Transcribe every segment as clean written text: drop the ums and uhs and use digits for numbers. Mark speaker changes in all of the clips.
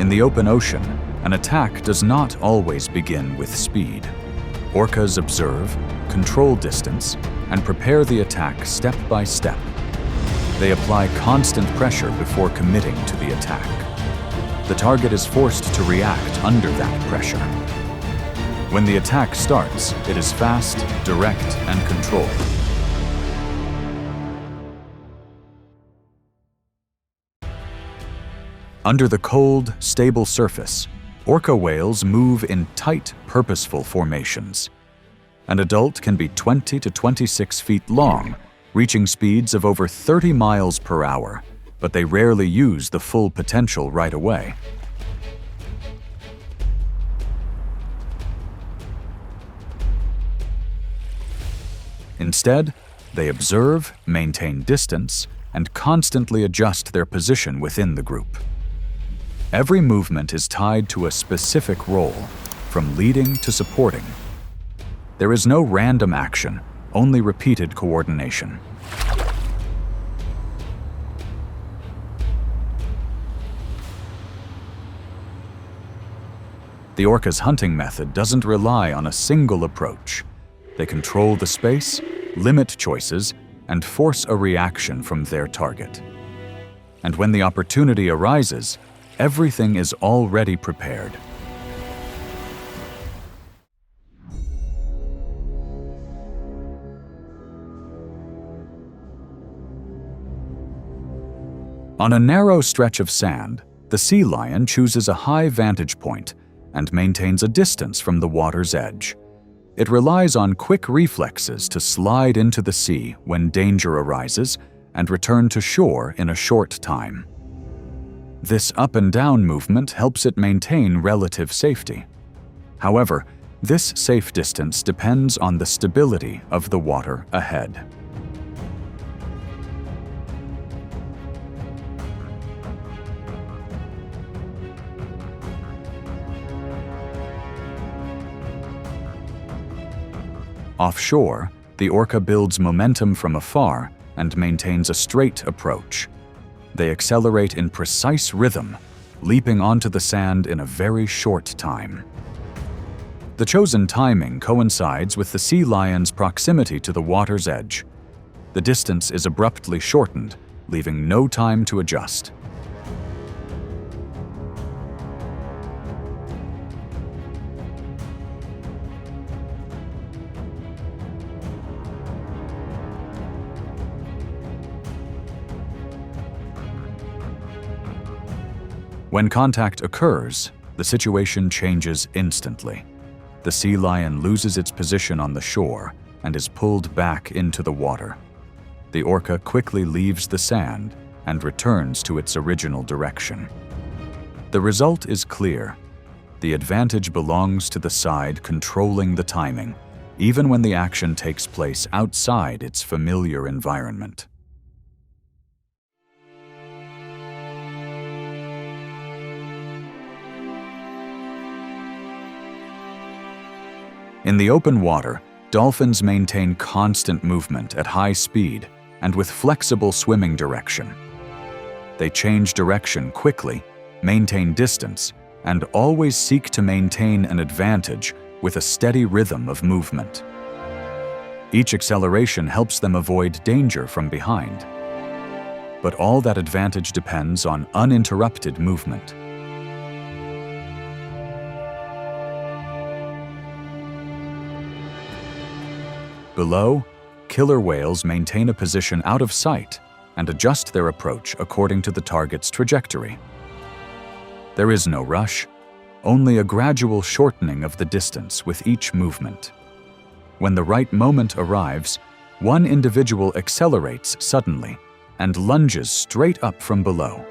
Speaker 1: In the open ocean, an attack does not always begin with speed. Orcas observe, control distance, and prepare the attack step by step. They apply constant pressure before committing to the attack. The target is forced to react under that pressure. When the attack starts, it is fast, direct, and controlled. Under the cold, stable surface, orca whales move in tight, purposeful formations. An adult can be 20 to 26 feet long, reaching speeds of over 30 miles per hour, but they rarely use the full potential right away. Instead, they observe, maintain distance, and constantly adjust their position within the group. Every movement is tied to a specific role, from leading to supporting. There is no random action, only repeated coordination. The orca's hunting method doesn't rely on a single approach. They control the space, limit choices, and force a reaction from their target. And when the opportunity arises, everything is already prepared. On a narrow stretch of sand, the sea lion chooses a high vantage point and maintains a distance from the water's edge. It relies on quick reflexes to slide into the sea when danger arises and return to shore in a short time. This up and down movement helps it maintain relative safety. However, this safe distance depends on the stability of the water ahead. Offshore, the orca builds momentum from afar and maintains a straight approach. They accelerate in precise rhythm, leaping onto the sand in a very short time. The chosen timing coincides with the sea lion's proximity to the water's edge. The distance is abruptly shortened, leaving no time to adjust. When contact occurs, the situation changes instantly. The sea lion loses its position on the shore and is pulled back into the water. The orca quickly leaves the sand and returns to its original direction. The result is clear. The advantage belongs to the side controlling the timing, even when the action takes place outside its familiar environment. In the open water, dolphins maintain constant movement at high speed and with flexible swimming direction. They change direction quickly, maintain distance, and always seek to maintain an advantage with a steady rhythm of movement. Each acceleration helps them avoid danger from behind. But all that advantage depends on uninterrupted movement. Below, killer whales maintain a position out of sight and adjust their approach according to the target's trajectory. There is no rush, only a gradual shortening of the distance with each movement. When the right moment arrives, one individual accelerates suddenly and lunges straight up from below.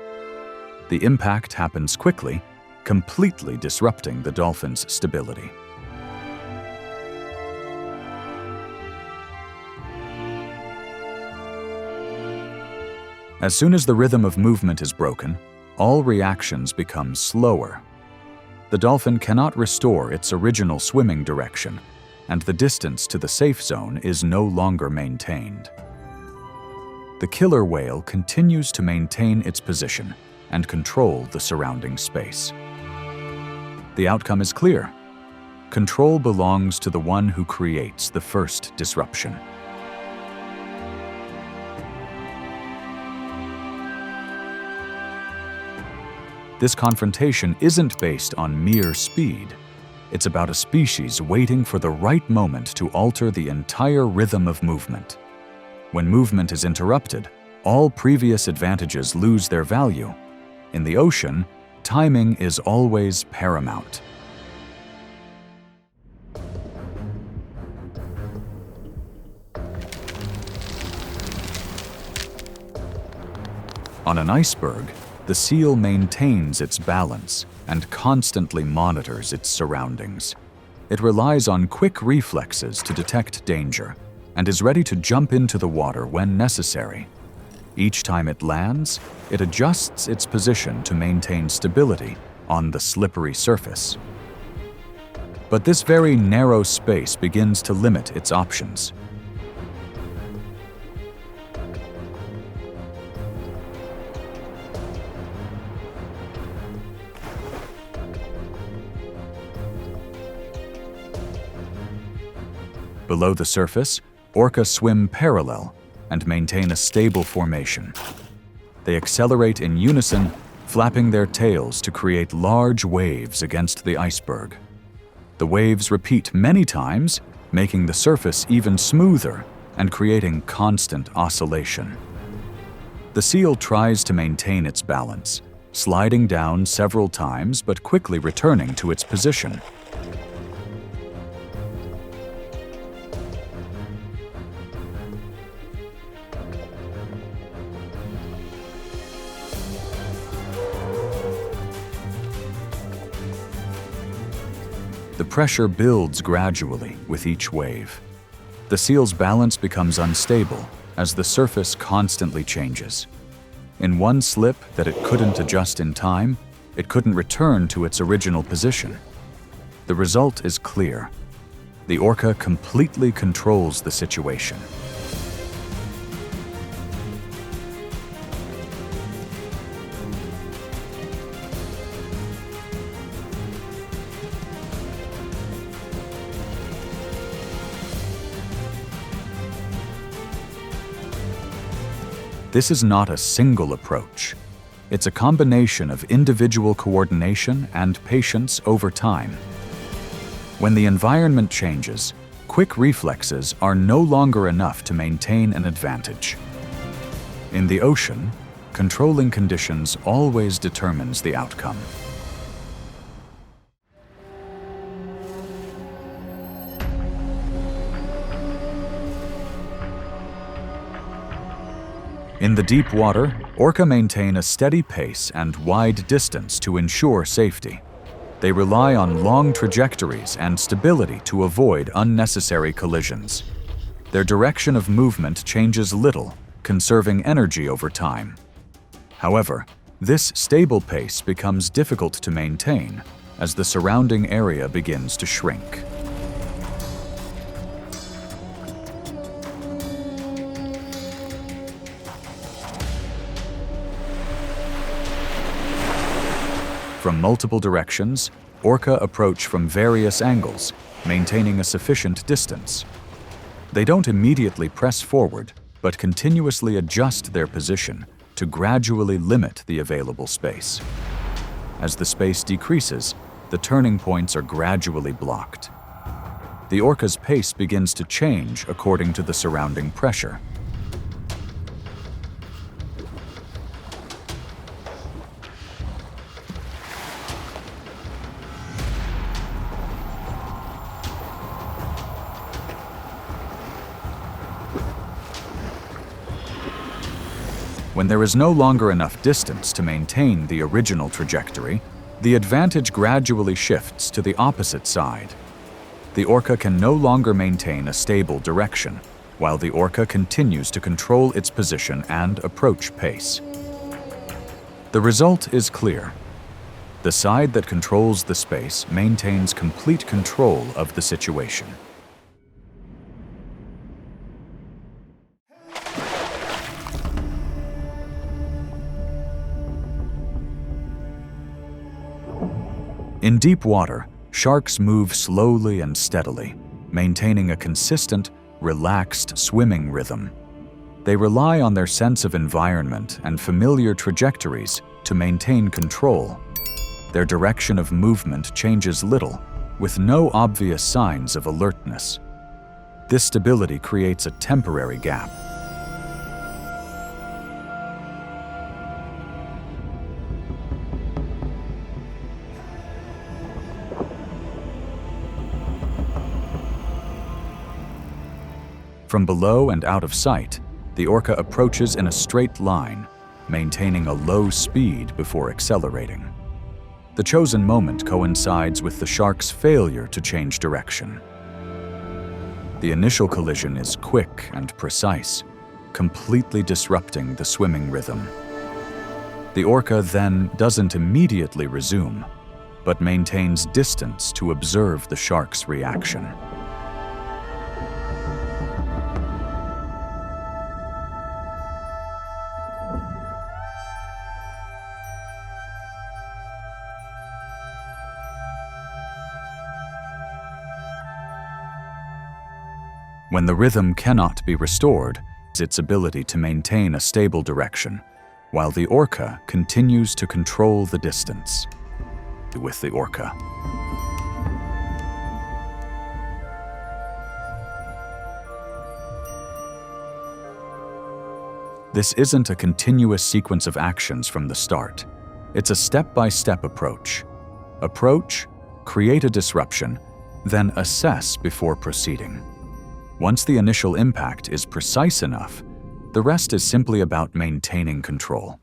Speaker 1: The impact happens quickly, completely disrupting the dolphin's stability. As soon as the rhythm of movement is broken, all reactions become slower. The dolphin cannot restore its original swimming direction, and the distance to the safe zone is no longer maintained. The killer whale continues to maintain its position and control the surrounding space. The outcome is clear. Control belongs to the one who creates the first disruption. This confrontation isn't based on mere speed. It's about a species waiting for the right moment to alter the entire rhythm of movement. When movement is interrupted, all previous advantages lose their value. In the ocean, timing is always paramount. On an iceberg, the seal maintains its balance and constantly monitors its surroundings. It relies on quick reflexes to detect danger and is ready to jump into the water when necessary. Each time it lands, it adjusts its position to maintain stability on the slippery surface. But this very narrow space begins to limit its options. Below the surface, orca swim parallel and maintain a stable formation. They accelerate in unison, flapping their tails to create large waves against the iceberg. The waves repeat many times, making the surface even smoother and creating constant oscillation. The seal tries to maintain its balance, sliding down several times but quickly returning to its position. The pressure builds gradually with each wave. The seal's balance becomes unstable as the surface constantly changes. In one slip that it couldn't adjust in time, it couldn't return to its original position. The result is clear. The orca completely controls the situation. This is not a single approach. It's a combination of individual coordination and patience over time. When the environment changes, quick reflexes are no longer enough to maintain an advantage. In the ocean, controlling conditions always determines the outcome. In the deep water, orca maintain a steady pace and wide distance to ensure safety. They rely on long trajectories and stability to avoid unnecessary collisions. Their direction of movement changes little, conserving energy over time. However, this stable pace becomes difficult to maintain as the surrounding area begins to shrink. From multiple directions, orca approach from various angles, maintaining a sufficient distance. They don't immediately press forward, but continuously adjust their position to gradually limit the available space. As the space decreases, the turning points are gradually blocked. The orca's pace begins to change according to the surrounding pressure. When there is no longer enough distance to maintain the original trajectory, the advantage gradually shifts to the opposite side. The orca can no longer maintain a stable direction, while the orca continues to control its position and approach pace. The result is clear. The side that controls the space maintains complete control of the situation. In deep water, sharks move slowly and steadily, maintaining a consistent, relaxed swimming rhythm. They rely on their sense of environment and familiar trajectories to maintain control. Their direction of movement changes little, with no obvious signs of alertness. This stability creates a temporary gap. From below and out of sight, the orca approaches in a straight line, maintaining a low speed before accelerating. The chosen moment coincides with the shark's failure to change direction. The initial collision is quick and precise, completely disrupting the swimming rhythm. The orca then doesn't immediately resume, but maintains distance to observe the shark's reaction. When the rhythm cannot be restored, its ability to maintain a stable direction, while the orca continues to control the distance. With the orca. This isn't a continuous sequence of actions from the start. It's a step-by-step approach. Approach, create a disruption, then assess before proceeding. Once the initial impact is precise enough, the rest is simply about maintaining control.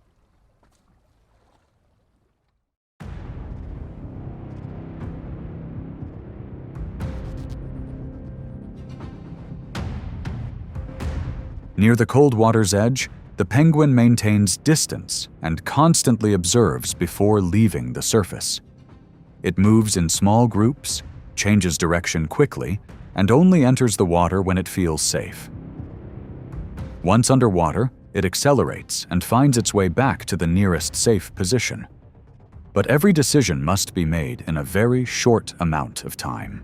Speaker 1: Near the cold water's edge, the penguin maintains distance and constantly observes before leaving the surface. It moves in small groups, changes direction quickly, and only enters the water when it feels safe. Once underwater, it accelerates and finds its way back to the nearest safe position. But every decision must be made in a very short amount of time.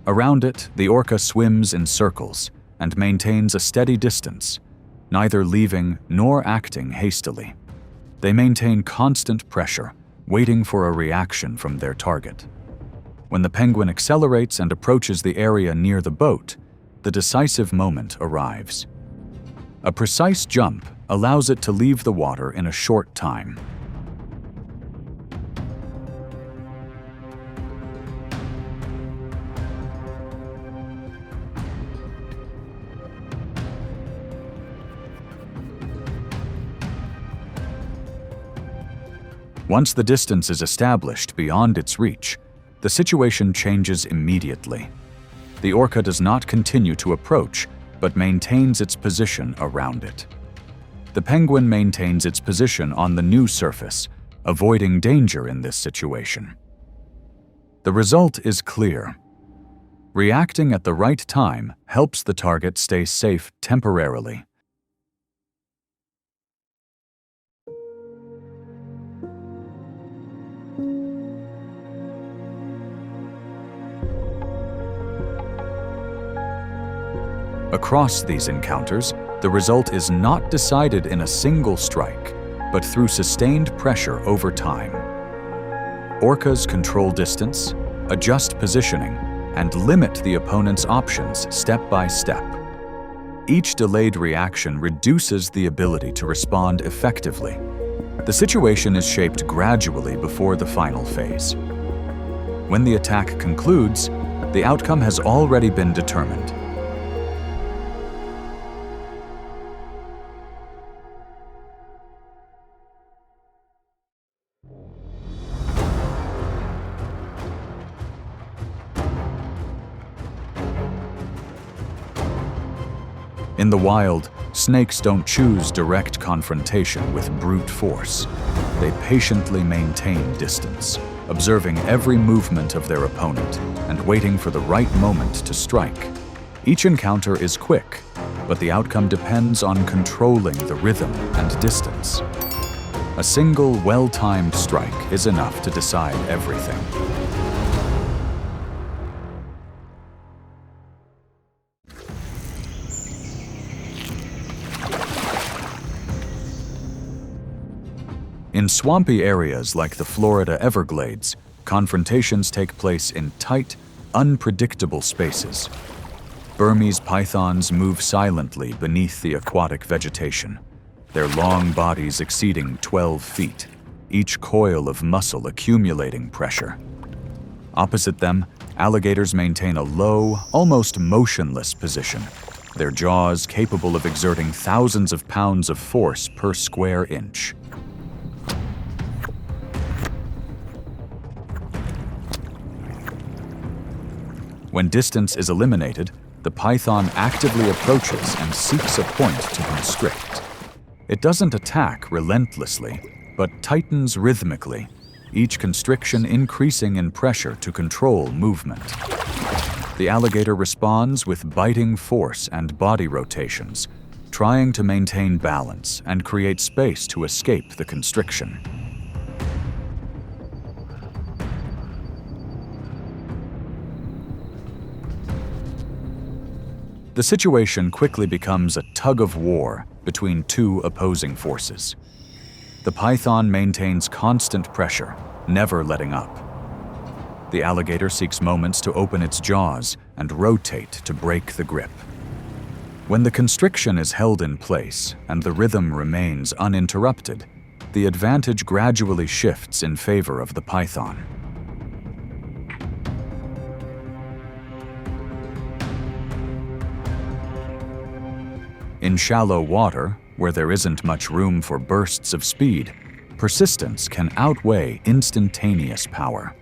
Speaker 1: Around it, the orca swims in circles and maintains a steady distance, neither leaving nor acting hastily. They maintain constant pressure, waiting for a reaction from their target. When the penguin accelerates and approaches the area near the boat, the decisive moment arrives. A precise jump allows it to leave the water in a short time. Once the distance is established beyond its reach, the situation changes immediately. The orca does not continue to approach, but maintains its position around it. The penguin maintains its position on the new surface, avoiding danger in this situation. The result is clear. Reacting at the right time helps the target stay safe temporarily. Across these encounters, the result is not decided in a single strike, but through sustained pressure over time. Orcas control distance, adjust positioning, and limit the opponent's options step by step. Each delayed reaction reduces the ability to respond effectively. The situation is shaped gradually before the final phase. When the attack concludes, the outcome has already been determined. In the wild, snakes don't choose direct confrontation with brute force. They patiently maintain distance, observing every movement of their opponent and waiting for the right moment to strike. Each encounter is quick, but the outcome depends on controlling the rhythm and distance. A single, well-timed strike is enough to decide everything. In swampy areas like the Florida Everglades, confrontations take place in tight, unpredictable spaces. Burmese pythons move silently beneath the aquatic vegetation, their long bodies exceeding 12 feet, each coil of muscle accumulating pressure. Opposite them, alligators maintain a low, almost motionless position, their jaws capable of exerting thousands of pounds of force per square inch. When distance is eliminated, the python actively approaches and seeks a point to constrict. It doesn't attack relentlessly, but tightens rhythmically, each constriction increasing in pressure to control movement. The alligator responds with biting force and body rotations, trying to maintain balance and create space to escape the constriction. The situation quickly becomes a tug-of-war between two opposing forces. The python maintains constant pressure, never letting up. The alligator seeks moments to open its jaws and rotate to break the grip. When the constriction is held in place and the rhythm remains uninterrupted, the advantage gradually shifts in favor of the python. In shallow water, where there isn't much room for bursts of speed, persistence can outweigh instantaneous power.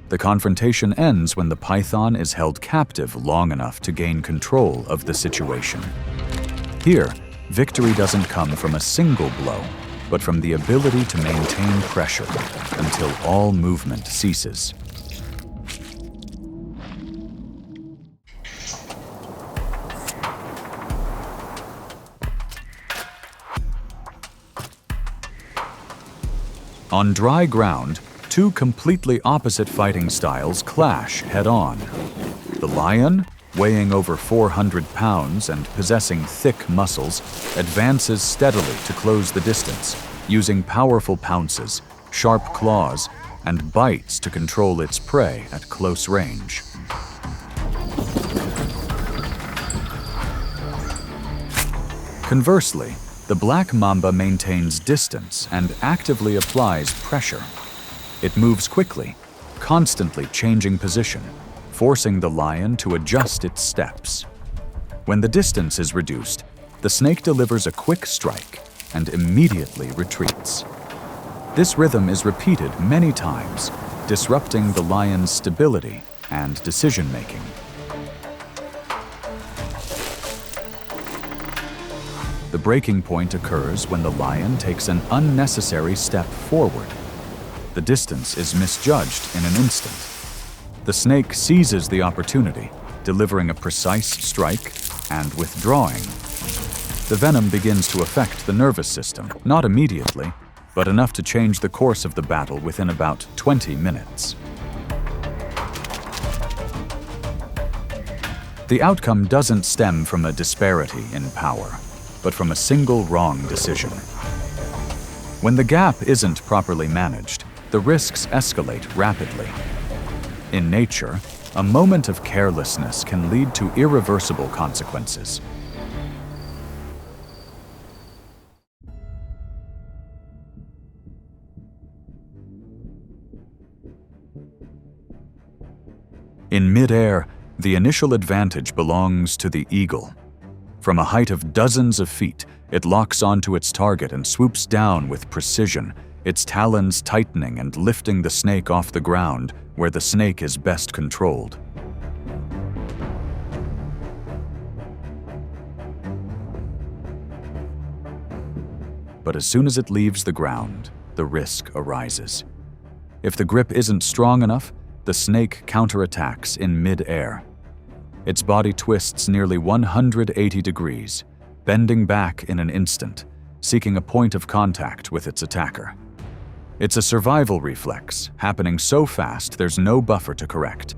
Speaker 1: The confrontation ends when the python is held captive long enough to gain control of the situation. Here, victory doesn't come from a single blow, but from the ability to maintain pressure until all movement ceases. On dry ground, two completely opposite fighting styles clash head-on. The lion, weighing over 400 pounds and possessing thick muscles, advances steadily to close the distance, using powerful pounces, sharp claws, and bites to control its prey at close range. Conversely, the black mamba maintains distance and actively applies pressure. It moves quickly, constantly changing position, forcing the lion to adjust its steps. When the distance is reduced, the snake delivers a quick strike and immediately retreats. This rhythm is repeated many times, disrupting the lion's stability and decision-making. The breaking point occurs when the lion takes an unnecessary step forward. The distance is misjudged in an instant. The snake seizes the opportunity, delivering a precise strike and withdrawing. The venom begins to affect the nervous system, not immediately, but enough to change the course of the battle within about 20 minutes. The outcome doesn't stem from a disparity in power, but from a single wrong decision. When the gap isn't properly managed, the risks escalate rapidly. In nature, a moment of carelessness can lead to irreversible consequences. In mid-air, the initial advantage belongs to the eagle. From a height of dozens of feet, it locks onto its target and swoops down with precision, its talons tightening and lifting the snake off the ground where the snake is best controlled. But as soon as it leaves the ground, the risk arises. If the grip isn't strong enough, the snake counterattacks in mid-air. Its body twists nearly 180 degrees, bending back in an instant, seeking a point of contact with its attacker. It's a survival reflex, happening so fast there's no buffer to correct.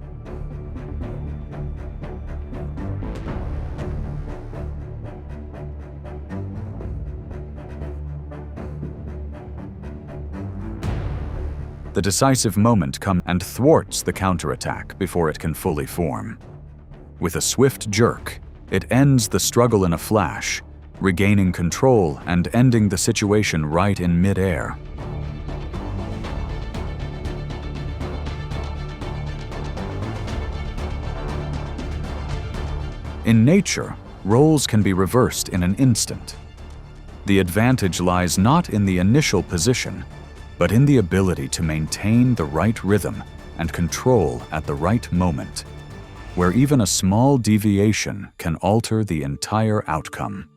Speaker 1: The decisive moment comes and thwarts the counterattack before it can fully form. With a swift jerk, it ends the struggle in a flash, regaining control and ending the situation right in mid-air. In nature, roles can be reversed in an instant. The advantage lies not in the initial position, but in the ability to maintain the right rhythm and control at the right moment, where even a small deviation can alter the entire outcome.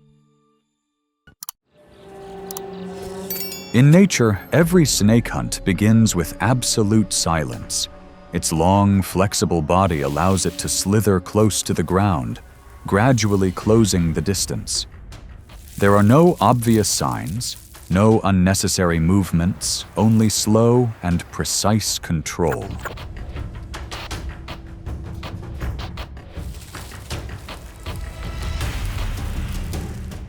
Speaker 1: In nature, every snake hunt begins with absolute silence. Its long, flexible body allows it to slither close to the ground, gradually closing the distance. There are no obvious signs, no unnecessary movements, only slow and precise control.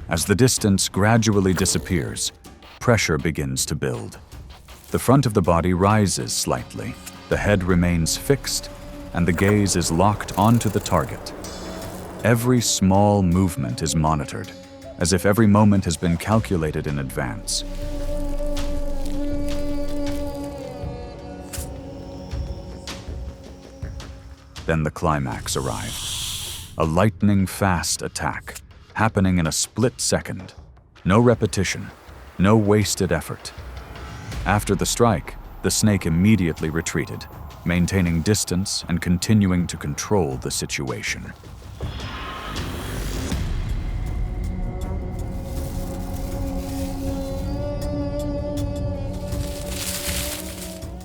Speaker 1: As the distance gradually disappears, pressure begins to build. The front of the body rises slightly, the head remains fixed, and the gaze is locked onto the target. Every small movement is monitored, as if every moment has been calculated in advance. Then the climax arrives. A lightning-fast attack, happening in a split second. No repetition, no wasted effort. After the strike, the snake immediately retreated, maintaining distance and continuing to control the situation.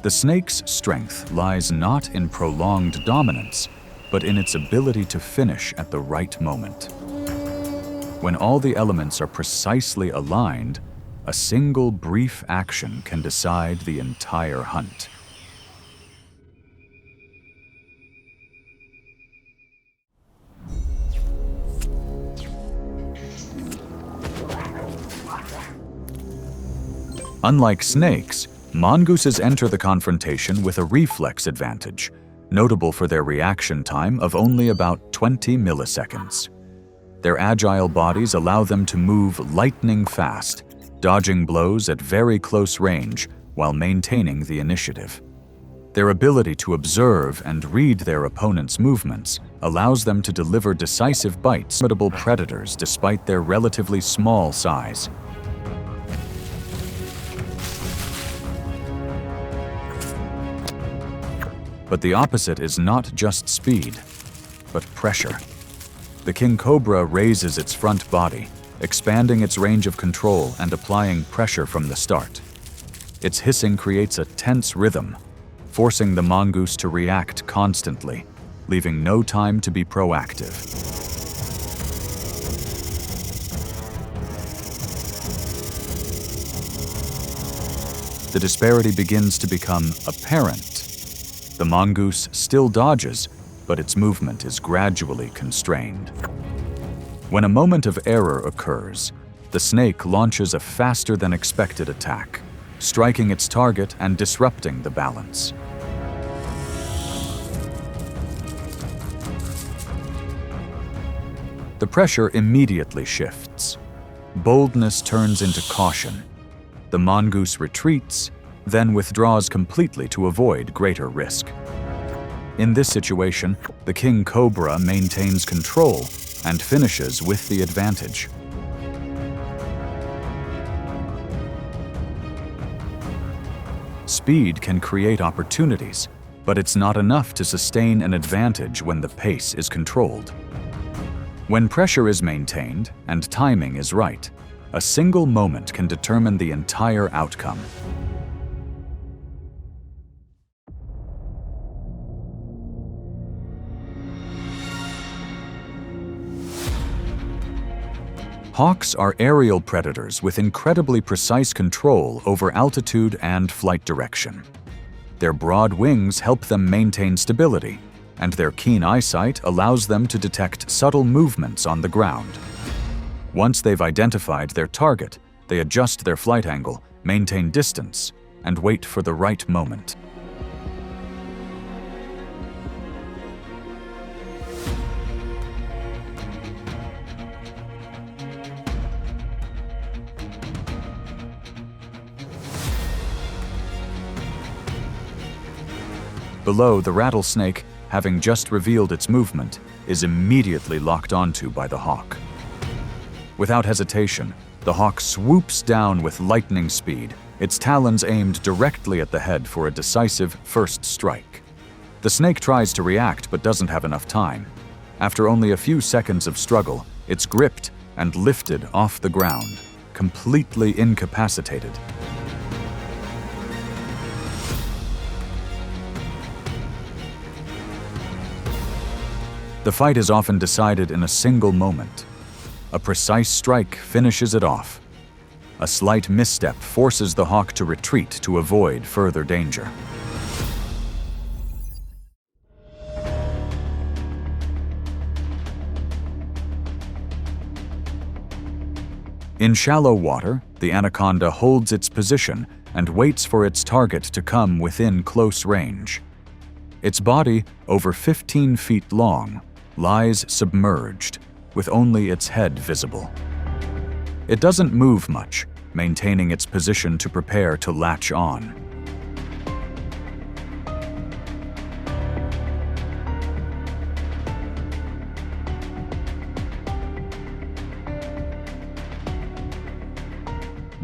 Speaker 1: The snake's strength lies not in prolonged dominance, but in its ability to finish at the right moment. When all the elements are precisely aligned, a single brief action can decide the entire hunt. Unlike snakes, mongooses enter the confrontation with a reflex advantage, notable for their reaction time of only about 20 milliseconds. Their agile bodies allow them to move lightning fast, dodging blows at very close range while maintaining the initiative. Their ability to observe and read their opponent's movements allows them to deliver decisive bites to formidable predators despite their relatively small size. But the opposite is not just speed, but pressure. The king cobra raises its front body, expanding its range of control and applying pressure from the start. Its hissing creates a tense rhythm, forcing the mongoose to react constantly, leaving no time to be proactive. The disparity begins to become apparent. The mongoose still dodges, but its movement is gradually constrained. When a moment of error occurs, the snake launches a faster-than-expected attack, striking its target and disrupting the balance. The pressure immediately shifts. Boldness turns into caution. The mongoose retreats, then withdraws completely to avoid greater risk. In this situation, the king cobra maintains control and finishes with the advantage. Speed can create opportunities, but it's not enough to sustain an advantage when the pace is controlled. When pressure is maintained and timing is right, a single moment can determine the entire outcome. Hawks are aerial predators with incredibly precise control over altitude and flight direction. Their broad wings help them maintain stability, and their keen eyesight allows them to detect subtle movements on the ground. Once they've identified their target, they adjust their flight angle, maintain distance, and wait for the right moment. Below, the rattlesnake, having just revealed its movement, is immediately locked onto by the hawk. Without hesitation, the hawk swoops down with lightning speed, its talons aimed directly at the head for a decisive first strike. The snake tries to react but doesn't have enough time. After only a few seconds of struggle, it's gripped and lifted off the ground, completely incapacitated. The fight is often decided in a single moment. A precise strike finishes it off. A slight misstep forces the hawk to retreat to avoid further danger. In shallow water, the anaconda holds its position and waits for its target to come within close range. Its body, over 15 feet long, lies submerged, with only its head visible. It doesn't move much, maintaining its position to prepare to latch on.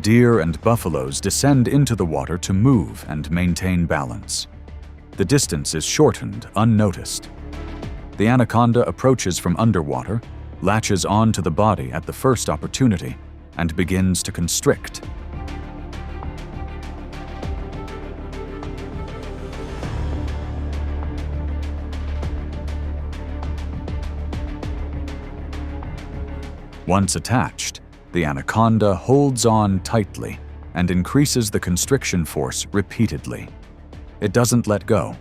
Speaker 1: Deer and buffaloes descend into the water to move and maintain balance. The distance is shortened unnoticed. The anaconda approaches from underwater, latches on to the body at the first opportunity, and begins to constrict. Once attached, the anaconda holds on tightly and increases the constriction force repeatedly. It doesn't let go.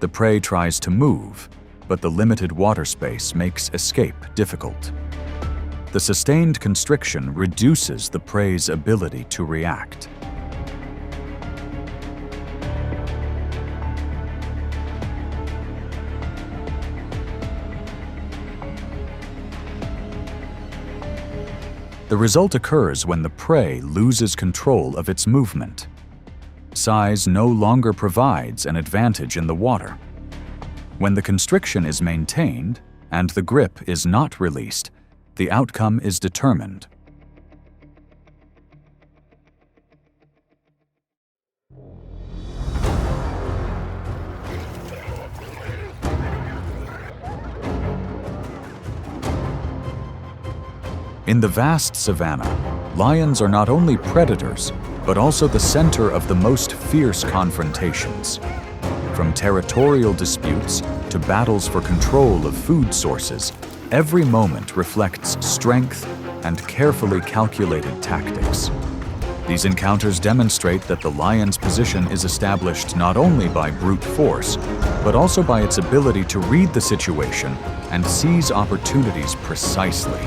Speaker 1: The prey tries to move, but the limited water space makes escape difficult. The sustained constriction reduces the prey's ability to react. The result occurs when the prey loses control of its movement. Size no longer provides an advantage in the water. When the constriction is maintained and the grip is not released, the outcome is determined. In the vast savanna, lions are not only predators, but also the center of the most fierce confrontations. From territorial disputes to battles for control of food sources, every moment reflects strength and carefully calculated tactics. These encounters demonstrate that the lion's position is established not only by brute force, but also by its ability to read the situation and seize opportunities precisely.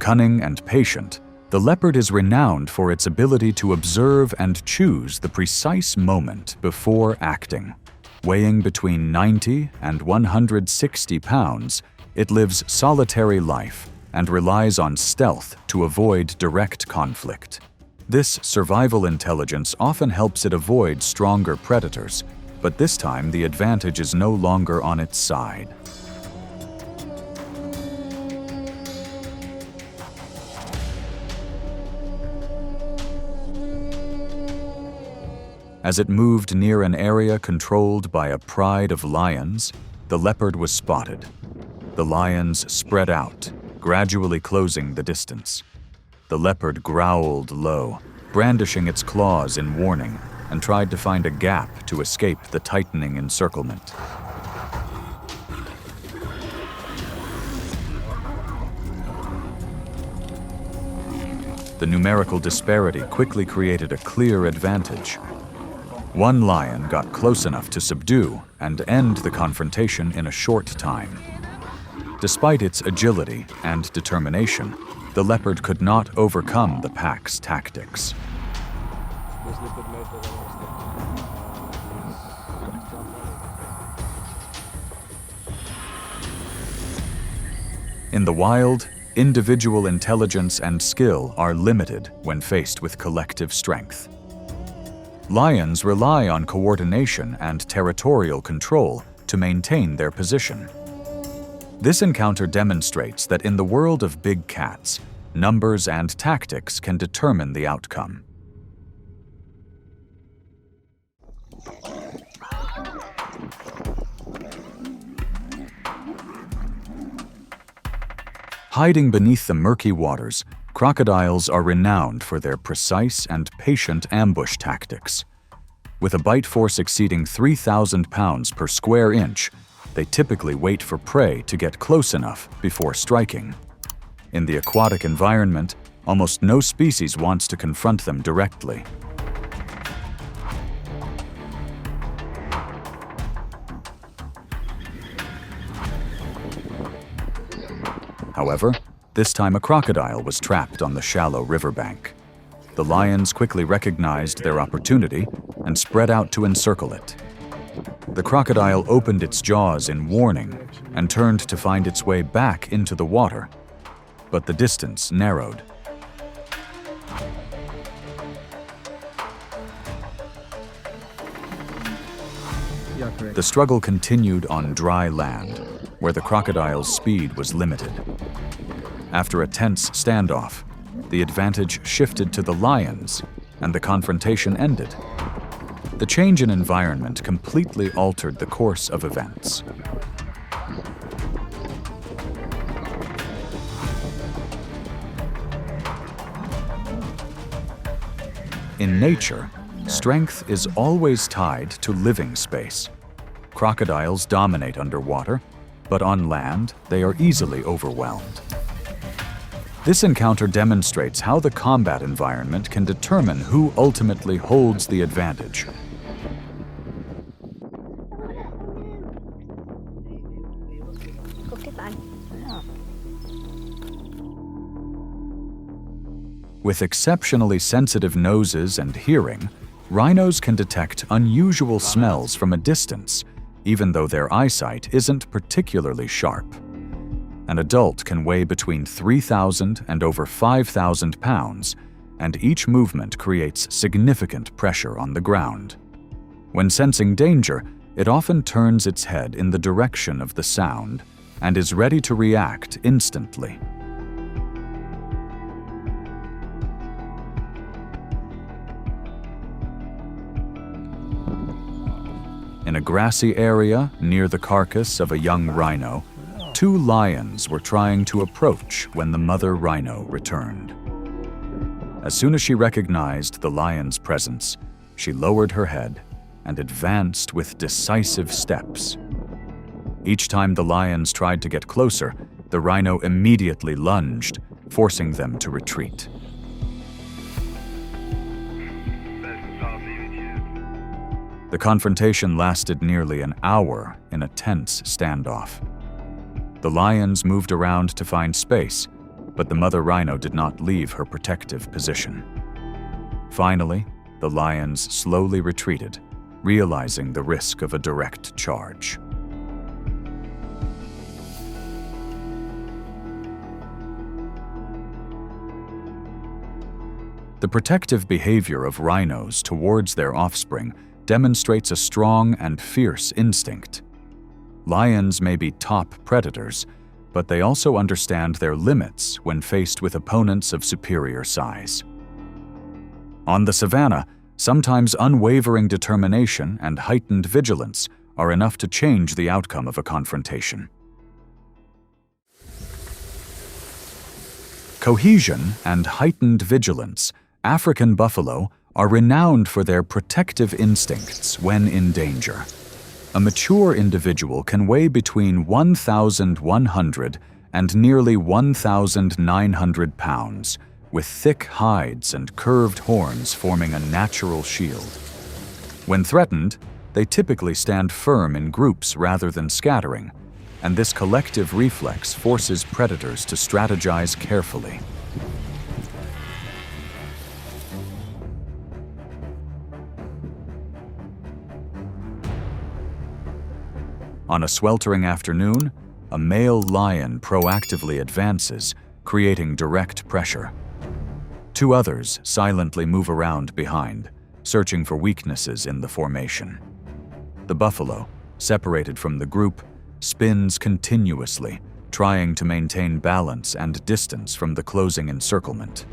Speaker 1: Cunning and patient, the leopard is renowned for its ability to observe and choose the precise moment before acting. Weighing between 90 and 160 pounds, it lives solitary life and relies on stealth to avoid direct conflict. This survival intelligence often helps it avoid stronger predators, but this time the advantage is no longer on its side. As it moved near an area controlled by a pride of lions, the leopard was spotted. The lions spread out, gradually closing the distance. The leopard growled low, brandishing its claws in warning, and tried to find a gap to escape the tightening encirclement. The numerical disparity quickly created a clear advantage. One lion got close enough to subdue and end the confrontation in a short time. Despite its agility and determination, the leopard could not overcome the pack's tactics. In the wild, individual intelligence and skill are limited when faced with collective strength. Lions rely on coordination and territorial control to maintain their position. This encounter demonstrates that in the world of big cats, numbers and tactics can determine the outcome. Hiding beneath the murky waters, crocodiles are renowned for their precise and patient ambush tactics. With a bite force exceeding 3,000 pounds per square inch, they typically wait for prey to get close enough before striking. In the aquatic environment, almost no species wants to confront them directly. However, this time a crocodile was trapped on the shallow riverbank. The lions quickly recognized their opportunity and spread out to encircle it. The crocodile opened its jaws in warning and turned to find its way back into the water, but the distance narrowed. The struggle continued on dry land, where the crocodile's speed was limited. After a tense standoff, the advantage shifted to the lions, and the confrontation ended. The change in environment completely altered the course of events. In nature, strength is always tied to living space. Crocodiles dominate underwater, but on land, they are easily overwhelmed. This encounter demonstrates how the combat environment can determine who ultimately holds the advantage. With exceptionally sensitive noses and hearing, rhinos can detect unusual smells from a distance, even though their eyesight isn't particularly sharp. An adult can weigh between 3,000 and over 5,000 pounds, and each movement creates significant pressure on the ground. When sensing danger, it often turns its head in the direction of the sound and is ready to react instantly. In a grassy area near the carcass of a young rhino, two lions were trying to approach when the mother rhino returned. As soon as she recognized the lion's presence, she lowered her head and advanced with decisive steps. Each time the lions tried to get closer, the rhino immediately lunged, forcing them to retreat. The confrontation lasted nearly an hour in a tense standoff. The lions moved around to find space, but the mother rhino did not leave her protective position. Finally, the lions slowly retreated, realizing the risk of a direct charge. The protective behavior of rhinos towards their offspring demonstrates a strong and fierce instinct. Lions may be top predators, but they also understand their limits when faced with opponents of superior size. On the savanna, sometimes unwavering determination and heightened vigilance are enough to change the outcome of a confrontation. Cohesion and heightened vigilance African buffalo are renowned for their protective instincts when in danger. A mature individual can weigh between 1,100 and nearly 1,900 pounds, with thick hides and curved horns forming a natural shield. When threatened, they typically stand firm in groups rather than scattering, and this collective reflex forces predators to strategize carefully. On a sweltering afternoon, a male lion proactively advances, creating direct pressure. Two others silently move around behind, searching for weaknesses in the formation. The buffalo, separated from the group, spins continuously, trying to maintain balance and distance from the closing encirclement.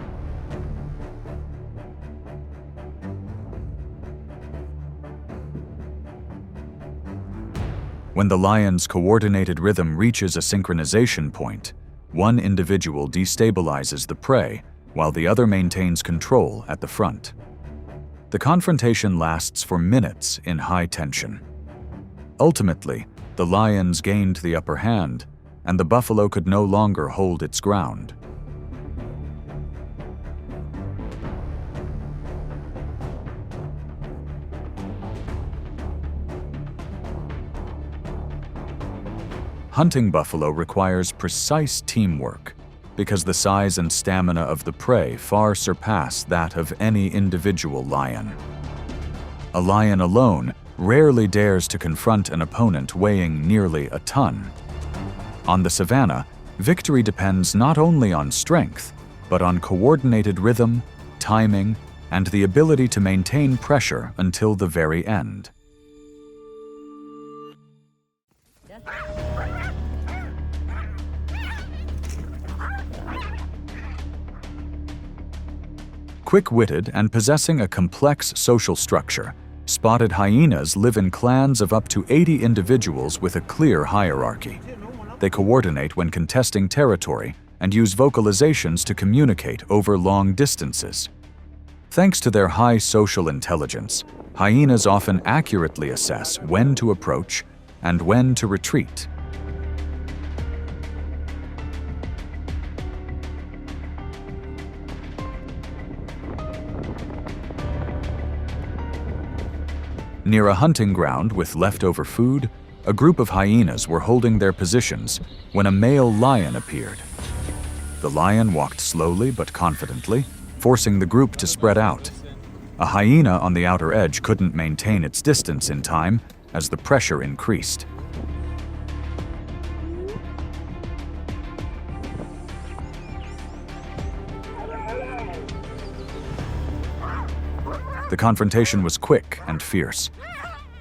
Speaker 1: When the lion's coordinated rhythm reaches a synchronization point, one individual destabilizes the prey while the other maintains control at the front. The confrontation lasts for minutes in high tension. Ultimately, the lions gained the upper hand, and the buffalo could no longer hold its ground. Hunting buffalo requires precise teamwork because the size and stamina of the prey far surpass that of any individual lion. A lion alone rarely dares to confront an opponent weighing nearly a ton. On the savanna, victory depends not only on strength, but on coordinated rhythm, timing, and the ability to maintain pressure until the very end. Quick-witted and possessing a complex social structure, spotted hyenas live in clans of up to 80 individuals with a clear hierarchy. They coordinate when contesting territory and use vocalizations to communicate over long distances. Thanks to their high social intelligence, hyenas often accurately assess when to approach and when to retreat. Near a hunting ground with leftover food, a group of hyenas were holding their positions when a male lion appeared. The lion walked slowly but confidently, forcing the group to spread out. A hyena on the outer edge couldn't maintain its distance in time as the pressure increased. The confrontation was quick and fierce.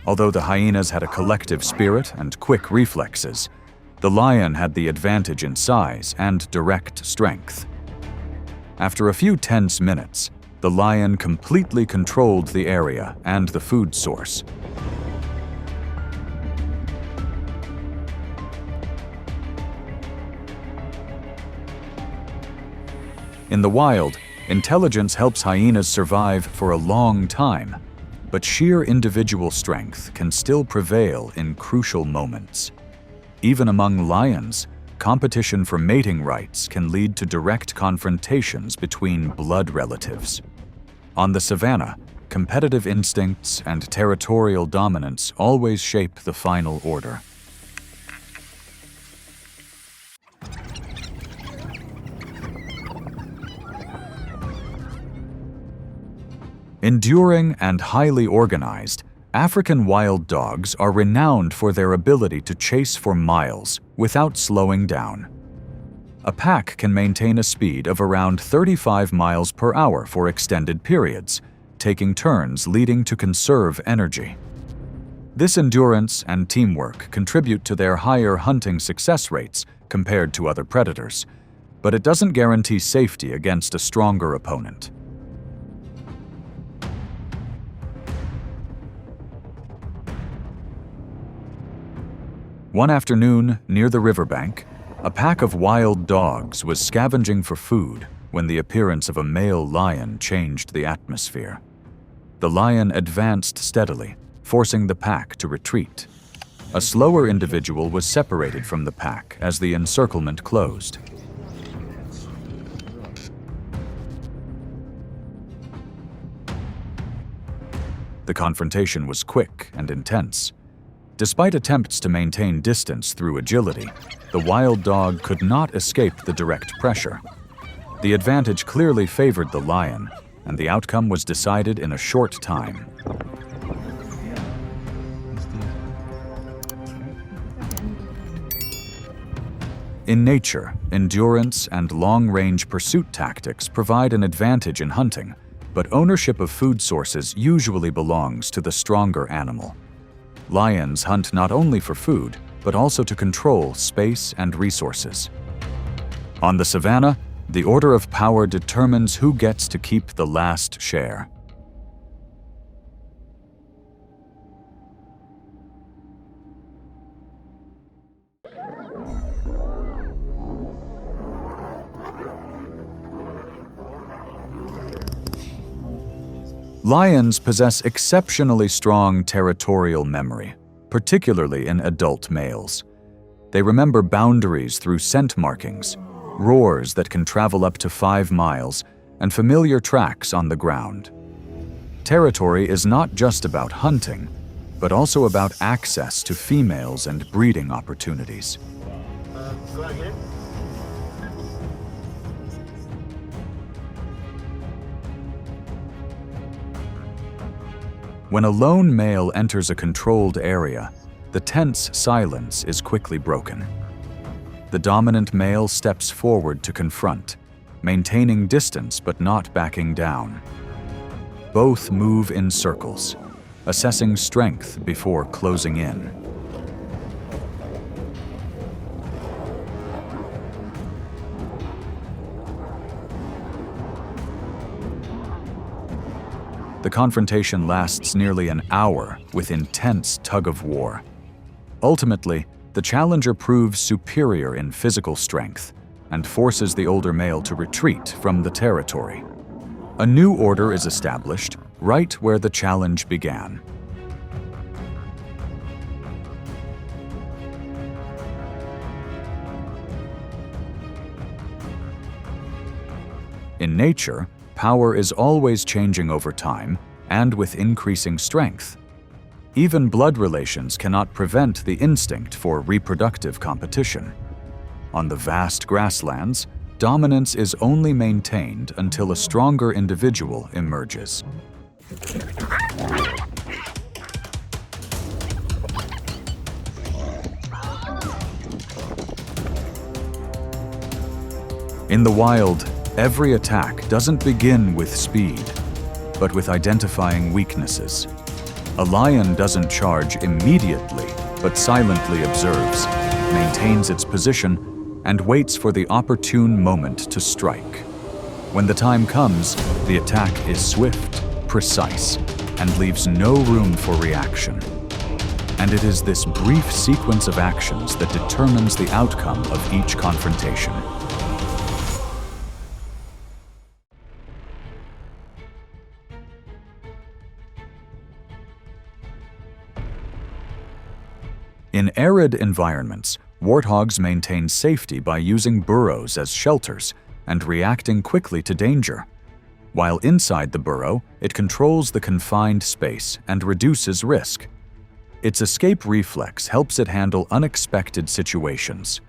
Speaker 1: Although the hyenas had a collective spirit and quick reflexes, the lion had the advantage in size and direct strength. After a few tense minutes, the lion completely controlled the area and the food source. In the wild, intelligence helps hyenas survive for a long time, but sheer individual strength can still prevail in crucial moments. Even among lions, competition for mating rights can lead to direct confrontations between blood relatives. On the savanna, competitive instincts and territorial dominance always shape the final order. Enduring and highly organized, African wild dogs are renowned for their ability to chase for miles without slowing down. A pack can maintain a speed of around 35 miles per hour for extended periods, taking turns leading to conserve energy. This endurance and teamwork contribute to their higher hunting success rates compared to other predators, but it doesn't guarantee safety against a stronger opponent. One afternoon, near the riverbank, a pack of wild dogs was scavenging for food when the appearance of a male lion changed the atmosphere. The lion advanced steadily, forcing the pack to retreat. A slower individual was separated from the pack as the encirclement closed. The confrontation was quick and intense. Despite attempts to maintain distance through agility, the wild dog could not escape the direct pressure. The advantage clearly favored the lion, and the outcome was decided in a short time. In nature, endurance and long-range pursuit tactics provide an advantage in hunting, but ownership of food sources usually belongs to the stronger animal. Lions hunt not only for food, but also to control space and resources. On the savanna, the order of power determines who gets to keep the last share. Lions possess exceptionally strong territorial memory, particularly in adult males. They remember boundaries through scent markings, roars that can travel up to 5 miles, and familiar tracks on the ground. Territory is not just about hunting, but also about access to females and breeding opportunities. When a lone male enters a controlled area, the tense silence is quickly broken. The dominant male steps forward to confront, maintaining distance but not backing down. Both move in circles, assessing strength before closing in. The confrontation lasts nearly an hour with intense tug-of-war. Ultimately, the challenger proves superior in physical strength and forces the older male to retreat from the territory. A new order is established right where the challenge began. In nature, power is always changing over time and with increasing strength. Even blood relations cannot prevent the instinct for reproductive competition. On the vast grasslands, dominance is only maintained until a stronger individual emerges. In the wild, every attack doesn't begin with speed, but with identifying weaknesses. A lion doesn't charge immediately, but silently observes, maintains its position, and waits for the opportune moment to strike. When the time comes, the attack is swift, precise, and leaves no room for reaction. And it is this brief sequence of actions that determines the outcome of each confrontation. In arid environments, warthogs maintain safety by using burrows as shelters and reacting quickly to danger. While inside the burrow, it controls the confined space and reduces risk. Its escape reflex helps it handle unexpected situations.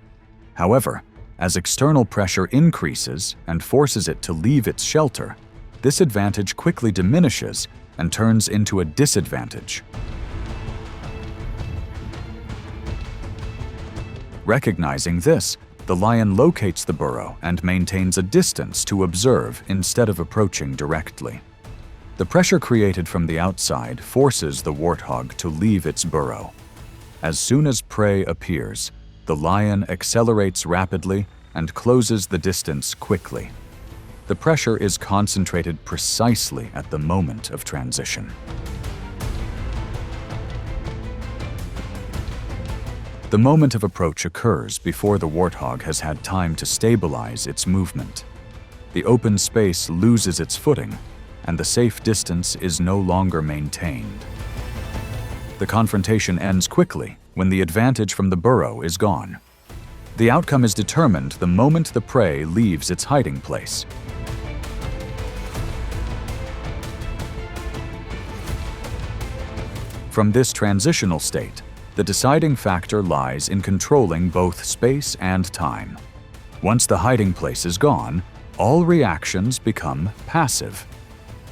Speaker 1: However, as external pressure increases and forces it to leave its shelter, this advantage quickly diminishes and turns into a disadvantage. Recognizing this, the lion locates the burrow and maintains a distance to observe instead of approaching directly. The pressure created from the outside forces the warthog to leave its burrow. As soon as prey appears, the lion accelerates rapidly and closes the distance quickly. The pressure is concentrated precisely at the moment of transition. The moment of approach occurs before the warthog has had time to stabilize its movement. the open space loses its footing, and the safe distance is no longer maintained. The confrontation ends quickly when the advantage from the burrow is gone. The outcome is determined the moment the prey leaves its hiding place. From this transitional state, the deciding factor lies in controlling both space and time. Once the hiding place is gone, all reactions become passive,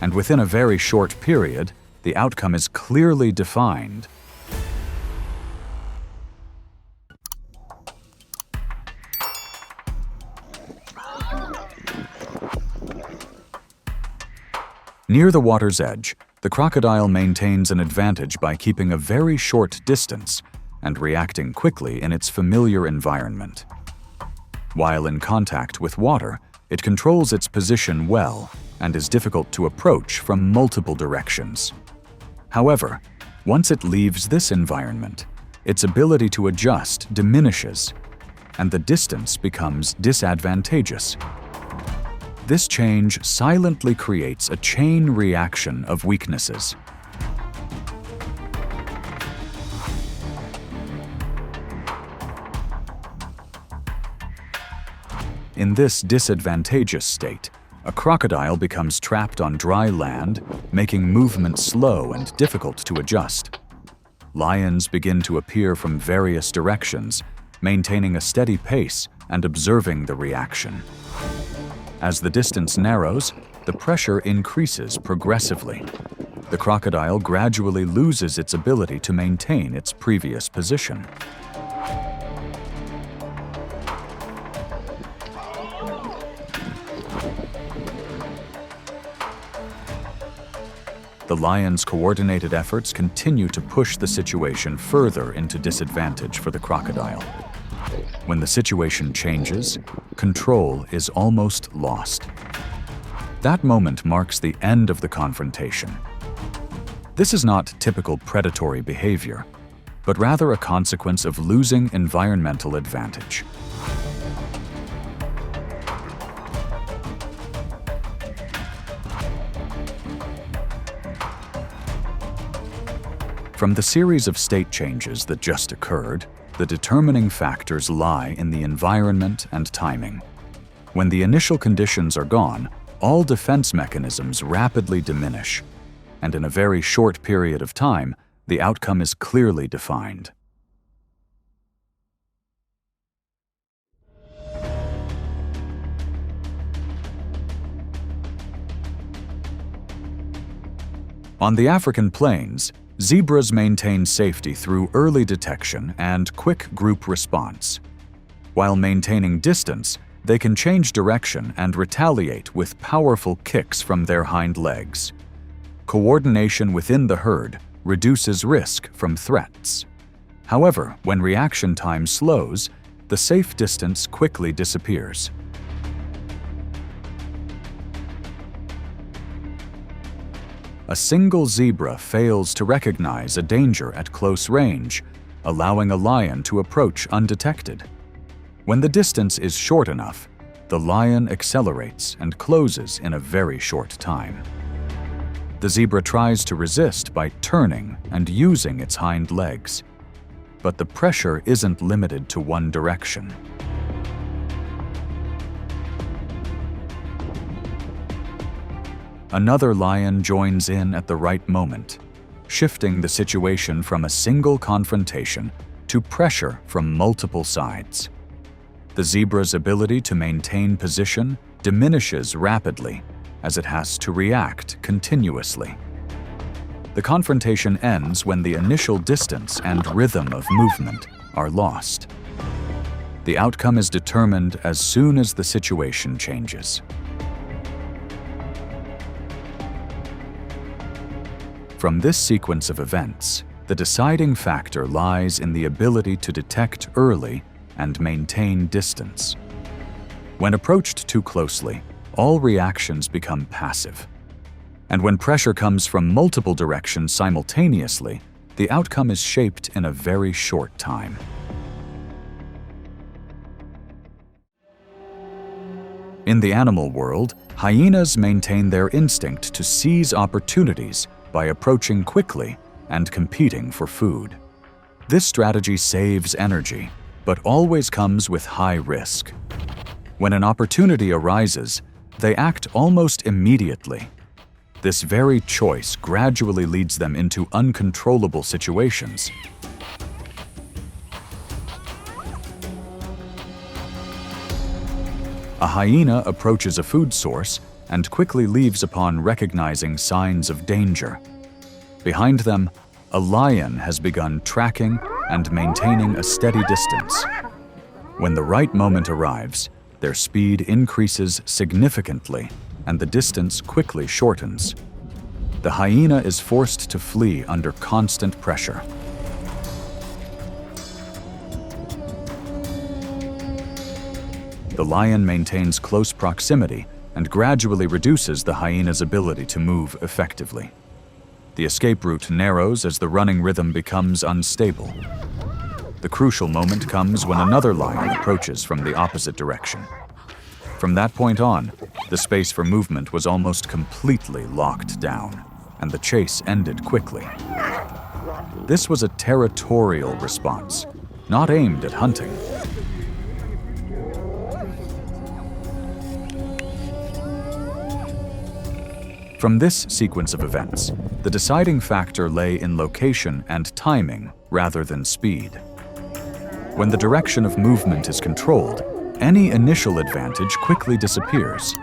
Speaker 1: and within a very short period, the outcome is clearly defined. Near the water's edge, the crocodile maintains an advantage by keeping a very short distance and reacting quickly in its familiar environment. While in contact with water, it controls its position well and is difficult to approach from multiple directions. However, once it leaves this environment, its ability to adjust diminishes, and the distance becomes disadvantageous. This change silently creates a chain reaction of weaknesses. In this disadvantageous state, a crocodile becomes trapped on dry land, making movement slow and difficult to adjust. Lions begin to appear from various directions, maintaining a steady pace and observing the reaction. As the distance narrows, the pressure increases progressively. The crocodile gradually loses its ability to maintain its previous position. The lion's coordinated efforts continue to push the situation further into disadvantage for the crocodile. When the situation changes, control is almost lost. That moment marks the end of the confrontation. This is not typical predatory behavior, but rather a consequence of losing environmental advantage. From the series of state changes that just occurred, the determining factors lie in the environment and timing. When the initial conditions are gone, all defense mechanisms rapidly diminish, and in a very short period of time, the outcome is clearly defined. On the African plains, zebras maintain safety through early detection and quick group response. While maintaining distance, they can change direction and retaliate with powerful kicks from their hind legs. Coordination within the herd reduces risk from threats. However, when reaction time slows, the safe distance quickly disappears. A single zebra fails to recognize a danger at close range, allowing a lion to approach undetected. When the distance is short enough, the lion accelerates and closes in a very short time. The zebra tries to resist by turning and using its hind legs, but the pressure isn't limited to one direction. Another lion joins in at the right moment, shifting the situation from a single confrontation to pressure from multiple sides. The zebra's ability to maintain position diminishes rapidly as it has to react continuously. The confrontation ends when the initial distance and rhythm of movement are lost. The outcome is determined as soon as the situation changes. From this sequence of events, the deciding factor lies in the ability to detect early and maintain distance. When approached too closely, all reactions become passive. And when pressure comes from multiple directions simultaneously, the outcome is shaped in a very short time. In the animal world, hyenas maintain their instinct to seize opportunities by approaching quickly and competing for food. This strategy saves energy, but always comes with high risk. When an opportunity arises, they act almost immediately. This very choice gradually leads them into uncontrollable situations. A hyena approaches a food source and quickly leaves upon recognizing signs of danger. Behind them, a lion has begun tracking and maintaining a steady distance. When the right moment arrives, their speed increases significantly and the distance quickly shortens. The hyena is forced to flee under constant pressure. The lion maintains close proximity and gradually reduces the hyena's ability to move effectively. The escape route narrows as the running rhythm becomes unstable. The crucial moment comes when another lion approaches from the opposite direction. From that point on, the space for movement was almost completely locked down, and the chase ended quickly. This was a territorial response, not aimed at hunting. From this sequence of events, the deciding factor lay in location and timing rather than speed. When the direction of movement is controlled, any initial advantage quickly disappears,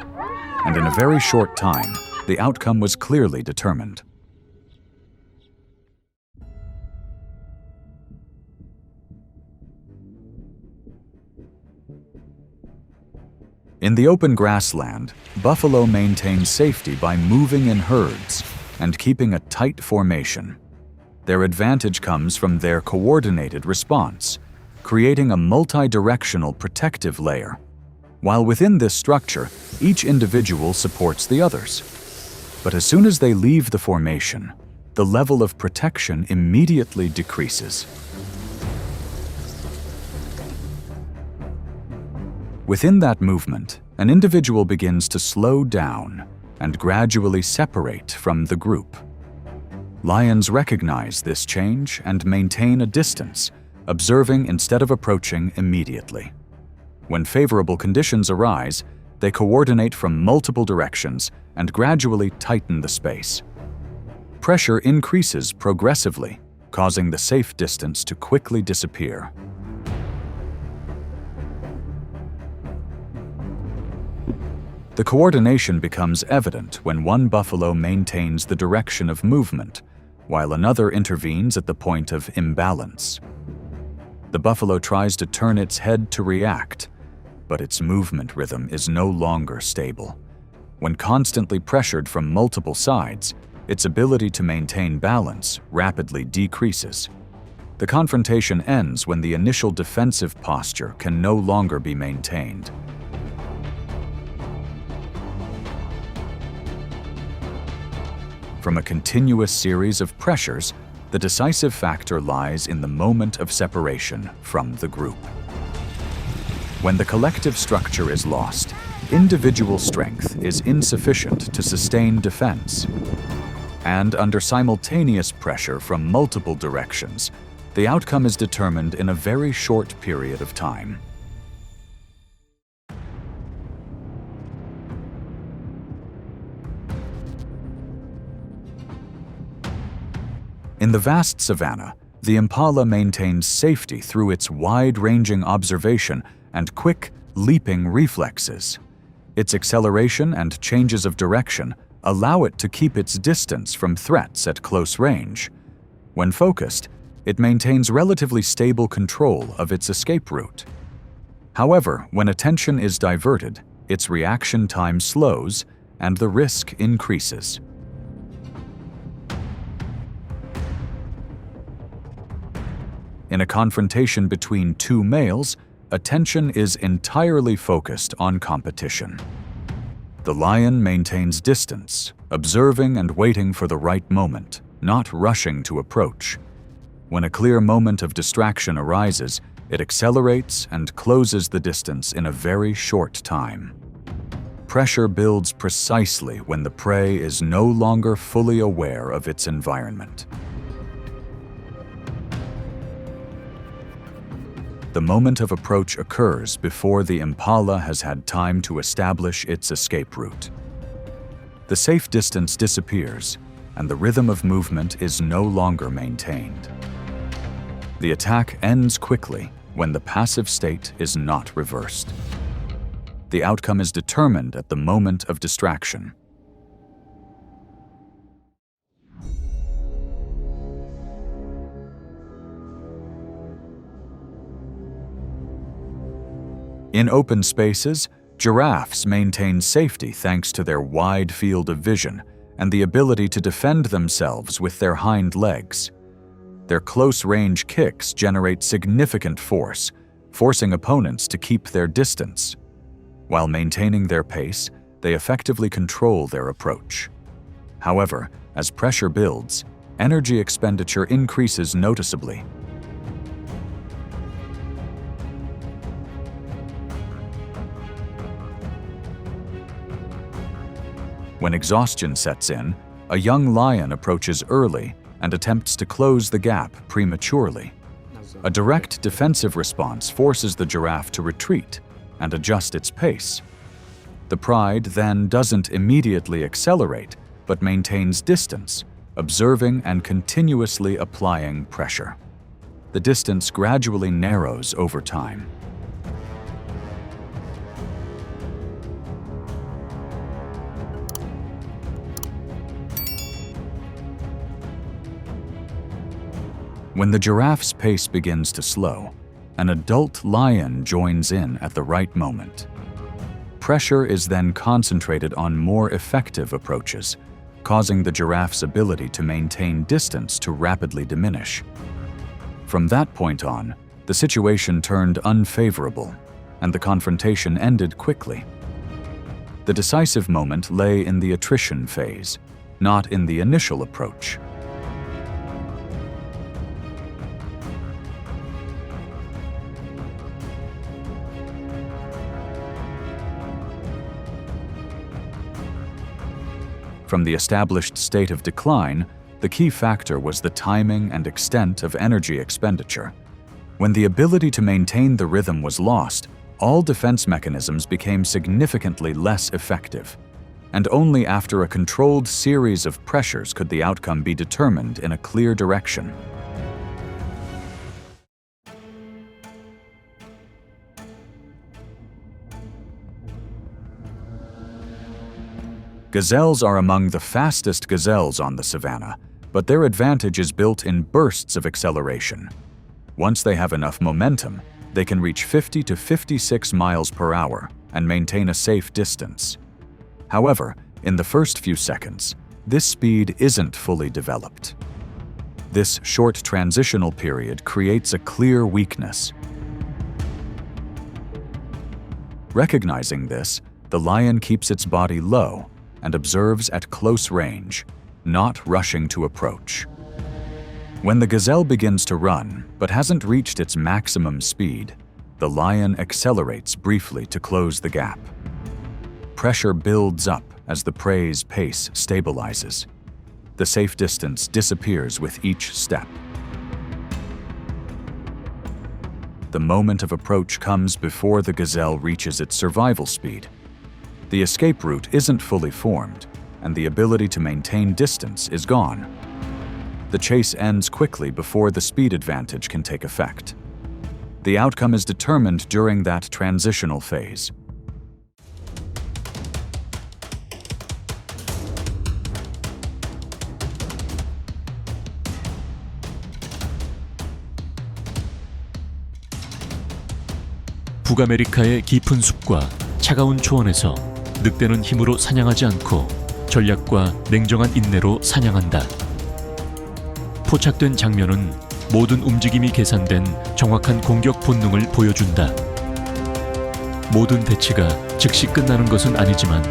Speaker 1: and in a very short time, the outcome was clearly determined. In the open grassland, buffalo maintain safety by moving in herds and keeping a tight formation. Their advantage comes from their coordinated response, creating a multi-directional protective layer. While within this structure, each individual supports the others. But as soon as they leave the formation, the level of protection immediately decreases. Within that movement, an individual begins to slow down and gradually separate from the group. Lions recognize this change and maintain a distance, observing instead of approaching immediately. When favorable conditions arise, they coordinate from multiple directions and gradually tighten the space. Pressure increases progressively, causing the safe distance to quickly disappear. The coordination becomes evident when one buffalo maintains the direction of movement, while another intervenes at the point of imbalance. The buffalo tries to turn its head to react, but its movement rhythm is no longer stable. When constantly pressured from multiple sides, its ability to maintain balance rapidly decreases. The confrontation ends when the initial defensive posture can no longer be maintained. From a continuous series of pressures, the decisive factor lies in the moment of separation from the group. When the collective structure is lost, individual strength is insufficient to sustain defense. And under simultaneous pressure from multiple directions, the outcome is determined in a very short period of time. In the vast savanna, the impala maintains safety through its wide-ranging observation and quick, leaping reflexes. Its acceleration and changes of direction allow it to keep its distance from threats at close range. When focused, it maintains relatively stable control of its escape route. However, when attention is diverted, its reaction time slows and the risk increases. In a confrontation between two males, attention is entirely focused on competition. The lion maintains distance, observing and waiting for the right moment, not rushing to approach. When a clear moment of distraction arises, it accelerates and closes the distance in a very short time. Pressure builds precisely when the prey is no longer fully aware of its environment. The moment of approach occurs before the impala has had time to establish its escape route. The safe distance disappears, and the rhythm of movement is no longer maintained. The attack ends quickly when the passive state is not reversed. The outcome is determined at the moment of distraction. In open spaces, giraffes maintain safety thanks to their wide field of vision and the ability to defend themselves with their hind legs. Their close-range kicks generate significant force, forcing opponents to keep their distance. While maintaining their pace, they effectively control their approach. However, as pressure builds, energy expenditure increases noticeably. When exhaustion sets in, a young lion approaches early and attempts to close the gap prematurely. A direct defensive response forces the giraffe to retreat and adjust its pace. The pride then doesn't immediately accelerate, but maintains distance, observing and continuously applying pressure. The distance gradually narrows over time. When the giraffe's pace begins to slow, an adult lion joins in at the right moment. Pressure is then concentrated on more effective approaches, causing the giraffe's ability to maintain distance to rapidly diminish. From that point on, the situation turned unfavorable, and the confrontation ended quickly. The decisive moment lay in the attrition phase, not in the initial approach. From the established state of decline, the key factor was the timing and extent of energy expenditure. When the ability to maintain the rhythm was lost, all defense mechanisms became significantly less effective. And only after a controlled series of pressures could the outcome be determined in a clear direction. Gazelles are among the fastest gazelles on the savanna, but their advantage is built in bursts of acceleration. Once they have enough momentum, they can reach 50 to 56 miles per hour and maintain a safe distance. However, in the first few seconds, this speed isn't fully developed. This short transitional period creates a clear weakness. Recognizing this, the lion keeps its body low and observes at close range, not rushing to approach. When the gazelle begins to run but hasn't reached its maximum speed, the lion accelerates briefly to close the gap. Pressure builds up as the prey's pace stabilizes. The safe distance disappears with each step. The moment of approach comes before the gazelle reaches its survival speed. The escape route isn't fully formed, and the ability to maintain distance is gone. The chase ends quickly before the speed advantage can take effect. The outcome is determined during that transitional phase.
Speaker 2: 북아메리카의 깊은 숲과 차가운 초원에서 늑대는 힘으로 사냥하지 않고 전략과 냉정한 인내로 사냥한다. 포착된 장면은 모든 움직임이 계산된 정확한 공격 본능을 보여준다. 모든 대치가 즉시 끝나는 것은 아니지만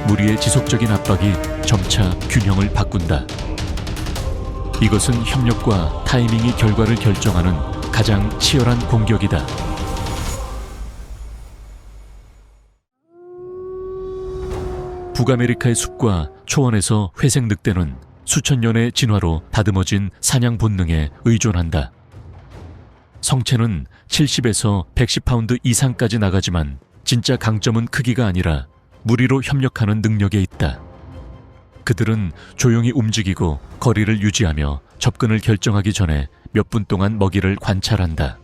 Speaker 2: 무리의 지속적인 압박이 점차 균형을 바꾼다. 이것은 협력과 타이밍이 결과를 결정하는 가장 치열한 공격이다. 북아메리카의 숲과 초원에서 회색 늑대는 수천 년의 진화로 다듬어진 사냥 본능에 의존한다. 성체는 70에서 110파운드 이상까지 나가지만 진짜 강점은 크기가 아니라 무리로 협력하는 능력에 있다. 그들은 조용히 움직이고 거리를 유지하며 접근을 결정하기 전에 몇 분 동안 먹이를 관찰한다.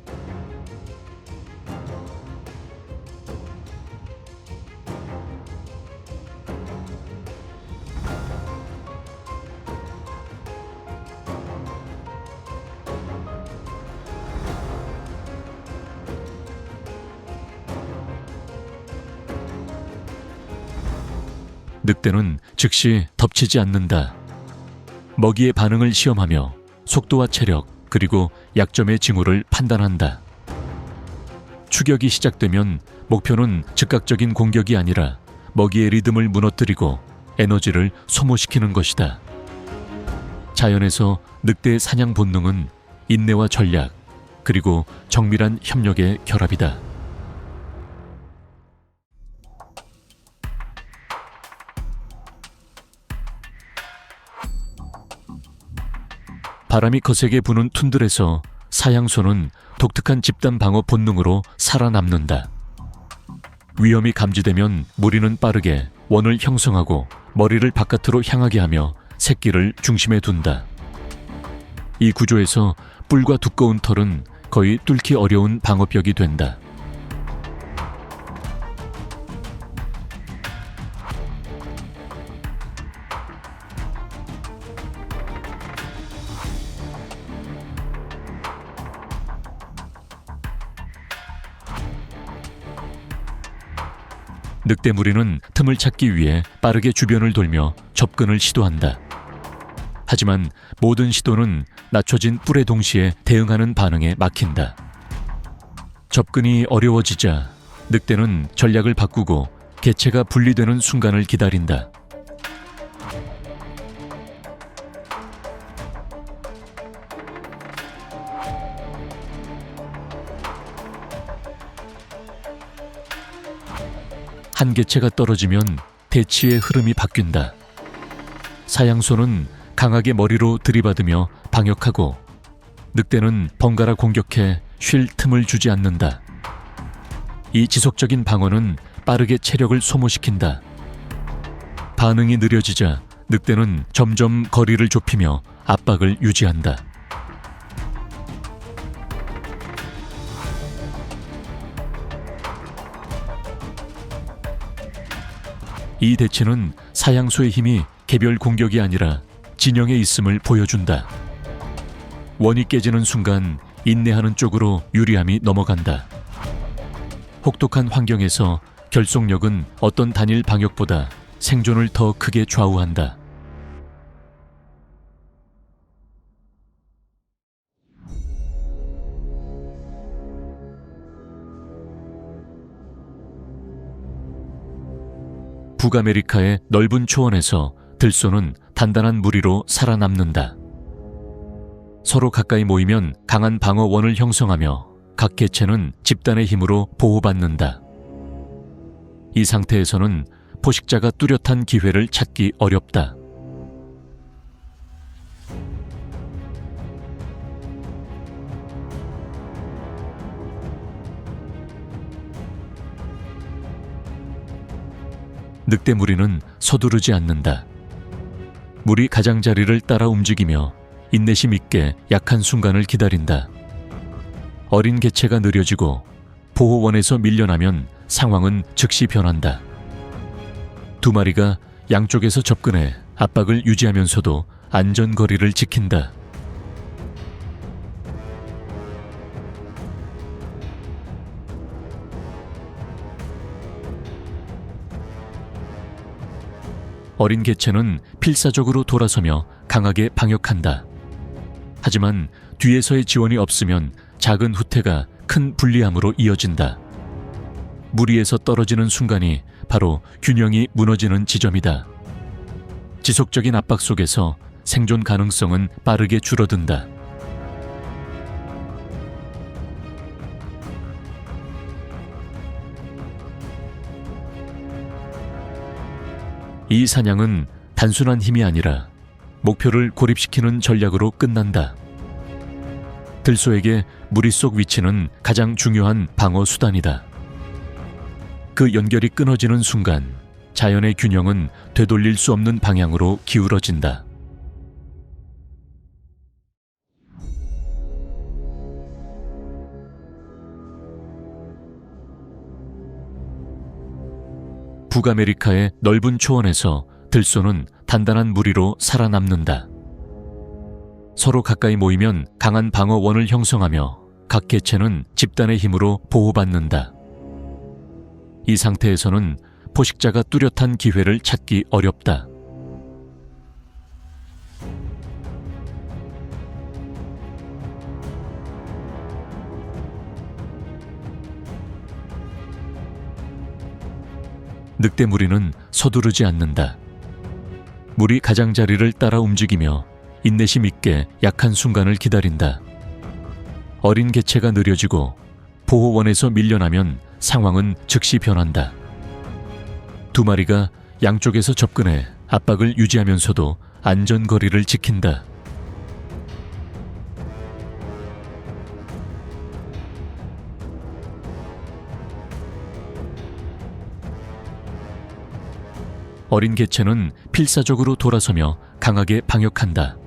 Speaker 2: 늑대는 즉시 덮치지 않는다. 먹이의 반응을 시험하며 속도와 체력 그리고 약점의 징후를 판단한다. 추격이 시작되면 목표는 즉각적인 공격이 아니라 먹이의 리듬을 무너뜨리고 에너지를 소모시키는 것이다. 자연에서 늑대의 사냥 본능은 인내와 전략 그리고 정밀한 협력의 결합이다. 바람이 거세게 부는 툰드레에서 사양소는 독특한 집단 방어 본능으로 살아남는다. 위험이 감지되면 무리는 빠르게 원을 형성하고 머리를 바깥으로 향하게 하며 새끼를 중심에 둔다. 이 구조에서 뿔과 두꺼운 털은 거의 뚫기 어려운 방어벽이 된다. 늑대 무리는 틈을 찾기 위해 빠르게 주변을 돌며 접근을 시도한다. 하지만 모든 시도는 낮춰진 뿔의 동시에 대응하는 반응에 막힌다. 접근이 어려워지자 늑대는 전략을 바꾸고 개체가 분리되는 순간을 기다린다. 한 개체가 떨어지면 대치의 흐름이 바뀐다. 사양소는 강하게 머리로 들이받으며 방역하고 늑대는 번갈아 공격해 쉴 틈을 주지 않는다. 이 지속적인 방어는 빠르게 체력을 소모시킨다. 반응이 느려지자 늑대는 점점 거리를 좁히며 압박을 유지한다. 이 대치는 사양소의 힘이 개별 공격이 아니라 진영에 있음을 보여준다. 원이 깨지는 순간 인내하는 쪽으로 유리함이 넘어간다. 혹독한 환경에서 결속력은 어떤 단일 방역보다 생존을 더 크게 좌우한다. 북아메리카의 넓은 초원에서 들소는 단단한 무리로 살아남는다. 서로 가까이 모이면 강한 방어원을 형성하며 각 개체는 집단의 힘으로 보호받는다. 이 상태에서는 포식자가 뚜렷한 기회를 찾기 어렵다. 늑대 무리는 서두르지 않는다. 무리 가장자리를 따라 움직이며 인내심 있게 약한 순간을 기다린다. 어린 개체가 느려지고 보호원에서 밀려나면 상황은 즉시 변한다. 두 마리가 양쪽에서 접근해 압박을 유지하면서도 안전거리를 지킨다. 어린 개체는 필사적으로 돌아서며 강하게 방역한다. 하지만 뒤에서의 지원이 없으면 작은 후퇴가 큰 불리함으로 이어진다. 무리에서 떨어지는 순간이 바로 균형이 무너지는 지점이다. 지속적인 압박 속에서 생존 가능성은 빠르게 줄어든다. 이 사냥은 단순한 힘이 아니라 목표를 고립시키는 전략으로 끝난다. 들소에게 무리 속 위치는 가장 중요한 방어 수단이다. 그 연결이 끊어지는 순간 자연의 균형은 되돌릴 수 없는 방향으로 기울어진다. 북아메리카의 넓은 초원에서 들소는 단단한 무리로 살아남는다. 서로 가까이 모이면 강한 방어원을 형성하며 각 개체는 집단의 힘으로 보호받는다. 이 상태에서는 포식자가 뚜렷한 기회를 찾기 어렵다. 늑대 무리는 서두르지 않는다. 무리 가장자리를 따라 움직이며 인내심 있게 약한 순간을 기다린다. 어린 개체가 느려지고 보호원에서 밀려나면 상황은 즉시 변한다. 두 마리가 양쪽에서 접근해 압박을 유지하면서도 안전거리를 지킨다. 어린 개체는 필사적으로 돌아서며 강하게 방역한다.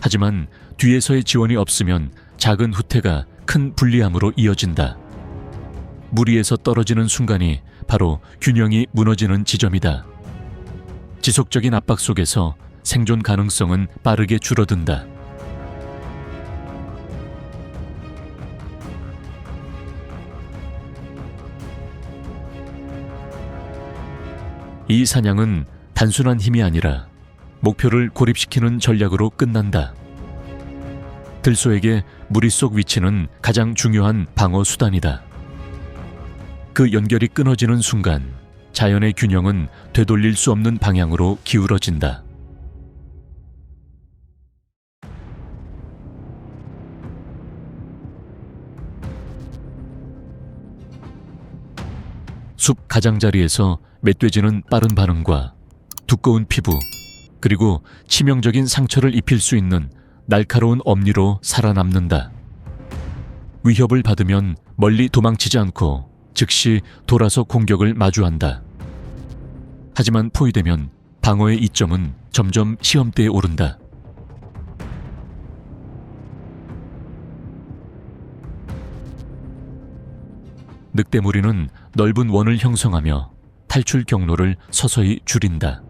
Speaker 2: 하지만 뒤에서의 지원이 없으면 작은 후퇴가 큰 불리함으로 이어진다. 무리에서 떨어지는 순간이 바로 균형이 무너지는 지점이다. 지속적인 압박 속에서 생존 가능성은 빠르게 줄어든다. 이 사냥은 단순한 힘이 아니라 목표를 고립시키는 전략으로 끝난다. 들소에게 무리 속 위치는 가장 중요한 방어 수단이다. 그 연결이 끊어지는 순간 자연의 균형은 되돌릴 수 없는 방향으로 기울어진다. 숲 가장자리에서 멧돼지는 빠른 반응과 두꺼운 피부, 그리고 치명적인 상처를 입힐 수 있는 날카로운 엄니로 살아남는다. 위협을 받으면 멀리 도망치지 않고 즉시 돌아서 공격을 마주한다. 하지만 포위되면 방어의 이점은 점점 시험대에 오른다. 늑대 무리는 넓은 원을 형성하며 탈출 경로를 서서히 줄인다.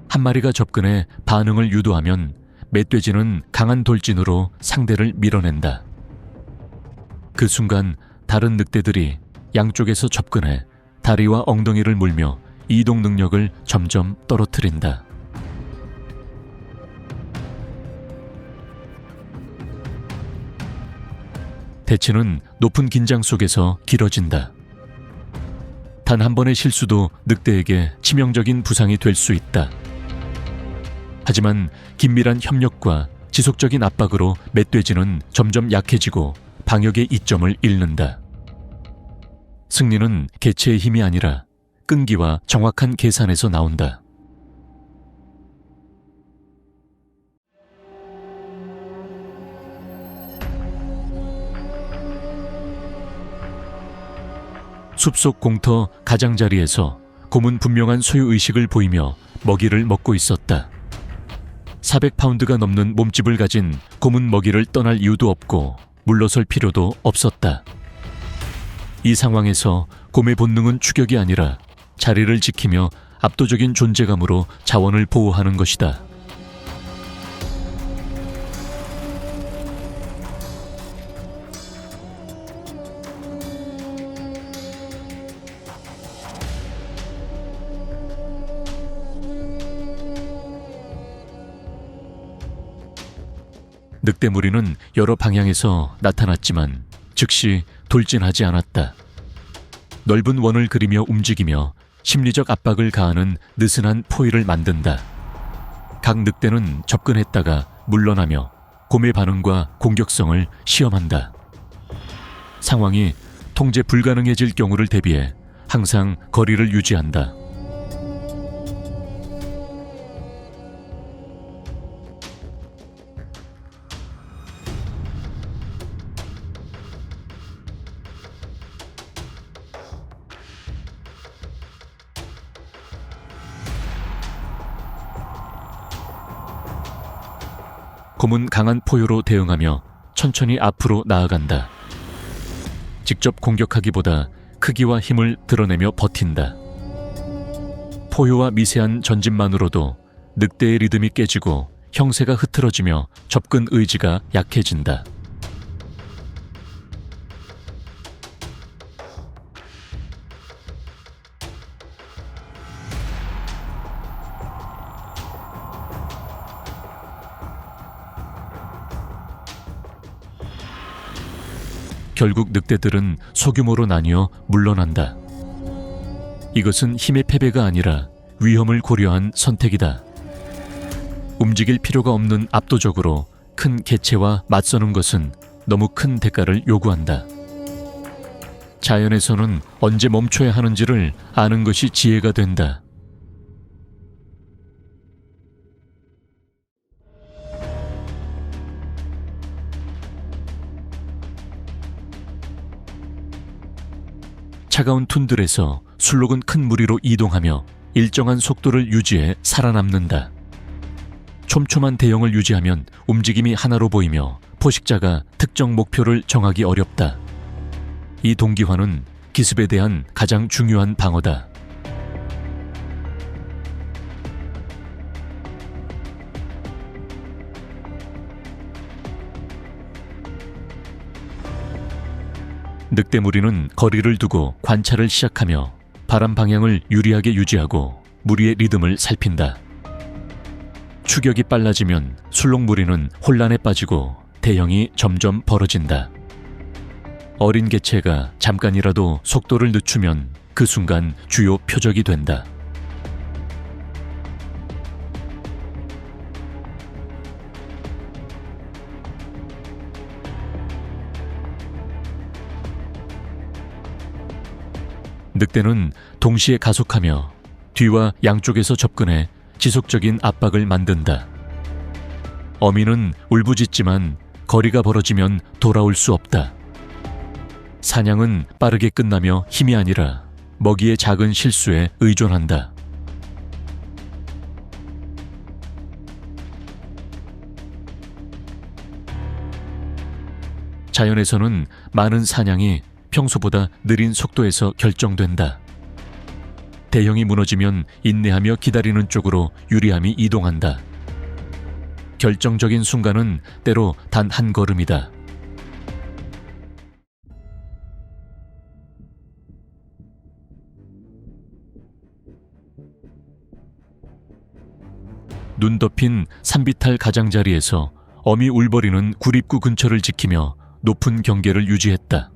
Speaker 2: 한 마리가 접근해 반응을 유도하면 멧돼지는 강한 돌진으로 상대를 밀어낸다. 그 순간 다른 늑대들이 양쪽에서 접근해 다리와 엉덩이를 물며 이동 능력을 점점 떨어뜨린다. 대치는 높은 긴장 속에서 길어진다. 단 한 번의 실수도 늑대에게 치명적인 부상이 될 수 있다. 하지만 긴밀한 협력과 지속적인 압박으로 멧돼지는 점점 약해지고 방역의 이점을 잃는다. 승리는 개체의 힘이 아니라 끈기와 정확한 계산에서 나온다. 숲속 공터 가장자리에서 곰은 분명한 소유의식을 보이며 먹이를 먹고 있었다. 400파운드가 넘는 몸집을 가진 곰은 먹이를 떠날 이유도 없고 물러설 필요도 없었다. 이 상황에서 곰의 본능은 추격이 아니라 자리를 지키며 압도적인 존재감으로 자원을 보호하는 것이다. 늑대 무리는 여러 방향에서 나타났지만 즉시 돌진하지 않았다. 넓은 원을 그리며 움직이며 심리적 압박을 가하는 느슨한 포위를 만든다. 각 늑대는 접근했다가 물러나며 곰의 반응과 공격성을 시험한다. 상황이 통제 불가능해질 경우를 대비해 항상 거리를 유지한다. 곰은 강한 포효로 대응하며 천천히 앞으로 나아간다. 직접 공격하기보다 크기와 힘을 드러내며 버틴다. 포효와 미세한 전진만으로도 늑대의 리듬이 깨지고 형세가 흐트러지며 접근 의지가 약해진다. 결국 늑대들은 소규모로 나뉘어 물러난다. 이것은 힘의 패배가 아니라 위험을 고려한 선택이다. 움직일 필요가 없는 압도적으로 큰 개체와 맞서는 것은 너무 큰 대가를 요구한다. 자연에서는 언제 멈춰야 하는지를 아는 것이 지혜가 된다. 차가운 툰들에서 술록은 큰 무리로 이동하며 일정한 속도를 유지해 살아남는다. 촘촘한 대형을 유지하면 움직임이 하나로 보이며 포식자가 특정 목표를 정하기 어렵다. 이 동기화는 기습에 대한 가장 중요한 방어다. 늑대 무리는 거리를 두고 관찰을 시작하며 바람 방향을 유리하게 유지하고 무리의 리듬을 살핀다. 추격이 빨라지면 술록 무리는 혼란에 빠지고 대형이 점점 벌어진다. 어린 개체가 잠깐이라도 속도를 늦추면 그 순간 주요 표적이 된다. 늑대는 동시에 가속하며 뒤와 양쪽에서 접근해 지속적인 압박을 만든다. 어미는 울부짖지만 거리가 벌어지면 돌아올 수 없다. 사냥은 빠르게 끝나며 힘이 아니라 먹이의 작은 실수에 의존한다. 자연에서는 많은 사냥이 평소보다 느린 속도에서 결정된다. 대형이 무너지면 인내하며 기다리는 쪽으로 유리함이 이동한다. 결정적인 순간은 때로 단 한 걸음이다. 눈 덮인 산비탈 가장자리에서 어미 울버리는 굴입구 근처를 지키며 높은 경계를 유지했다.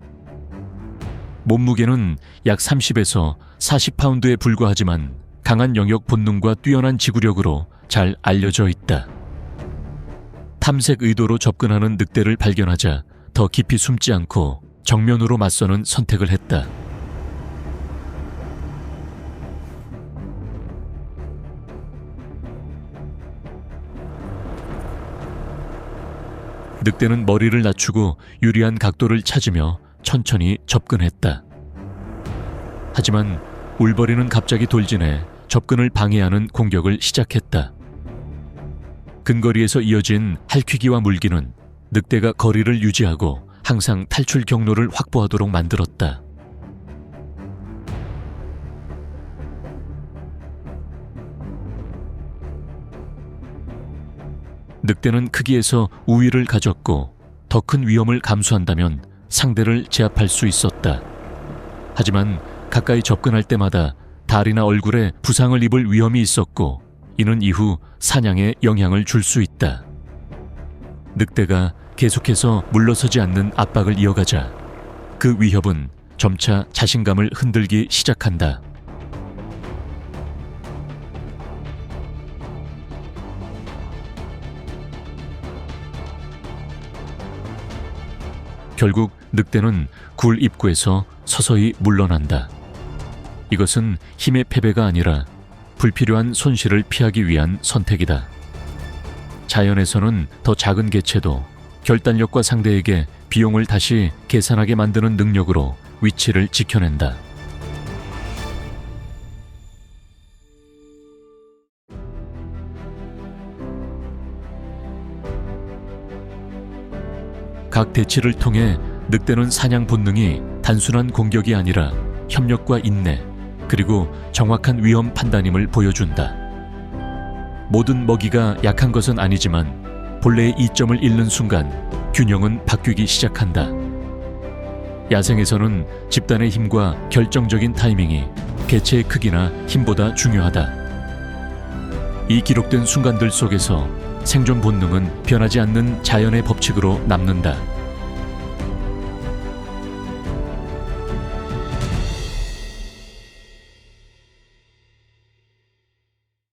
Speaker 2: 몸무게는 약 30에서 40파운드에 불과하지만 강한 영역 본능과 뛰어난 지구력으로 잘 알려져 있다. 탐색 의도로 접근하는 늑대를 발견하자 더 깊이 숨지 않고 정면으로 맞서는 선택을 했다. 늑대는 머리를 낮추고 유리한 각도를 찾으며 천천히 접근했다. 하지만 울버리는 갑자기 돌진해 접근을 방해하는 공격을 시작했다. 근거리에서 이어진 할퀴기와 물기는 늑대가 거리를 유지하고 항상 탈출 경로를 확보하도록 만들었다. 늑대는 크기에서 우위를 가졌고 더 큰 위험을 감수한다면 상대를 제압할 수 있었다. 하지만 가까이 접근할 때마다 다리나 얼굴에 부상을 입을 위험이 있었고 이는 이후 사냥에 영향을 줄 수 있다. 늑대가 계속해서 물러서지 않는 압박을 이어가자 그 위협은 점차 자신감을 흔들기 시작한다. 결국 늑대는 굴 입구에서 서서히 물러난다. 이것은 힘의 패배가 아니라 불필요한 손실을 피하기 위한 선택이다. 자연에서는 더 작은 개체도 결단력과 상대에게 비용을 다시 계산하게 만드는 능력으로 위치를 지켜낸다. 각 대치를 통해 늑대는 사냥 본능이 단순한 공격이 아니라 협력과 인내, 그리고 정확한 위험 판단임을 보여준다. 모든 먹이가 약한 것은 아니지만 본래의 이점을 잃는 순간 균형은 바뀌기 시작한다. 야생에서는 집단의 힘과 결정적인 타이밍이 개체의 크기나 힘보다 중요하다. 이 기록된 순간들 속에서 생존 본능은 변하지 않는 자연의 법칙으로 남는다.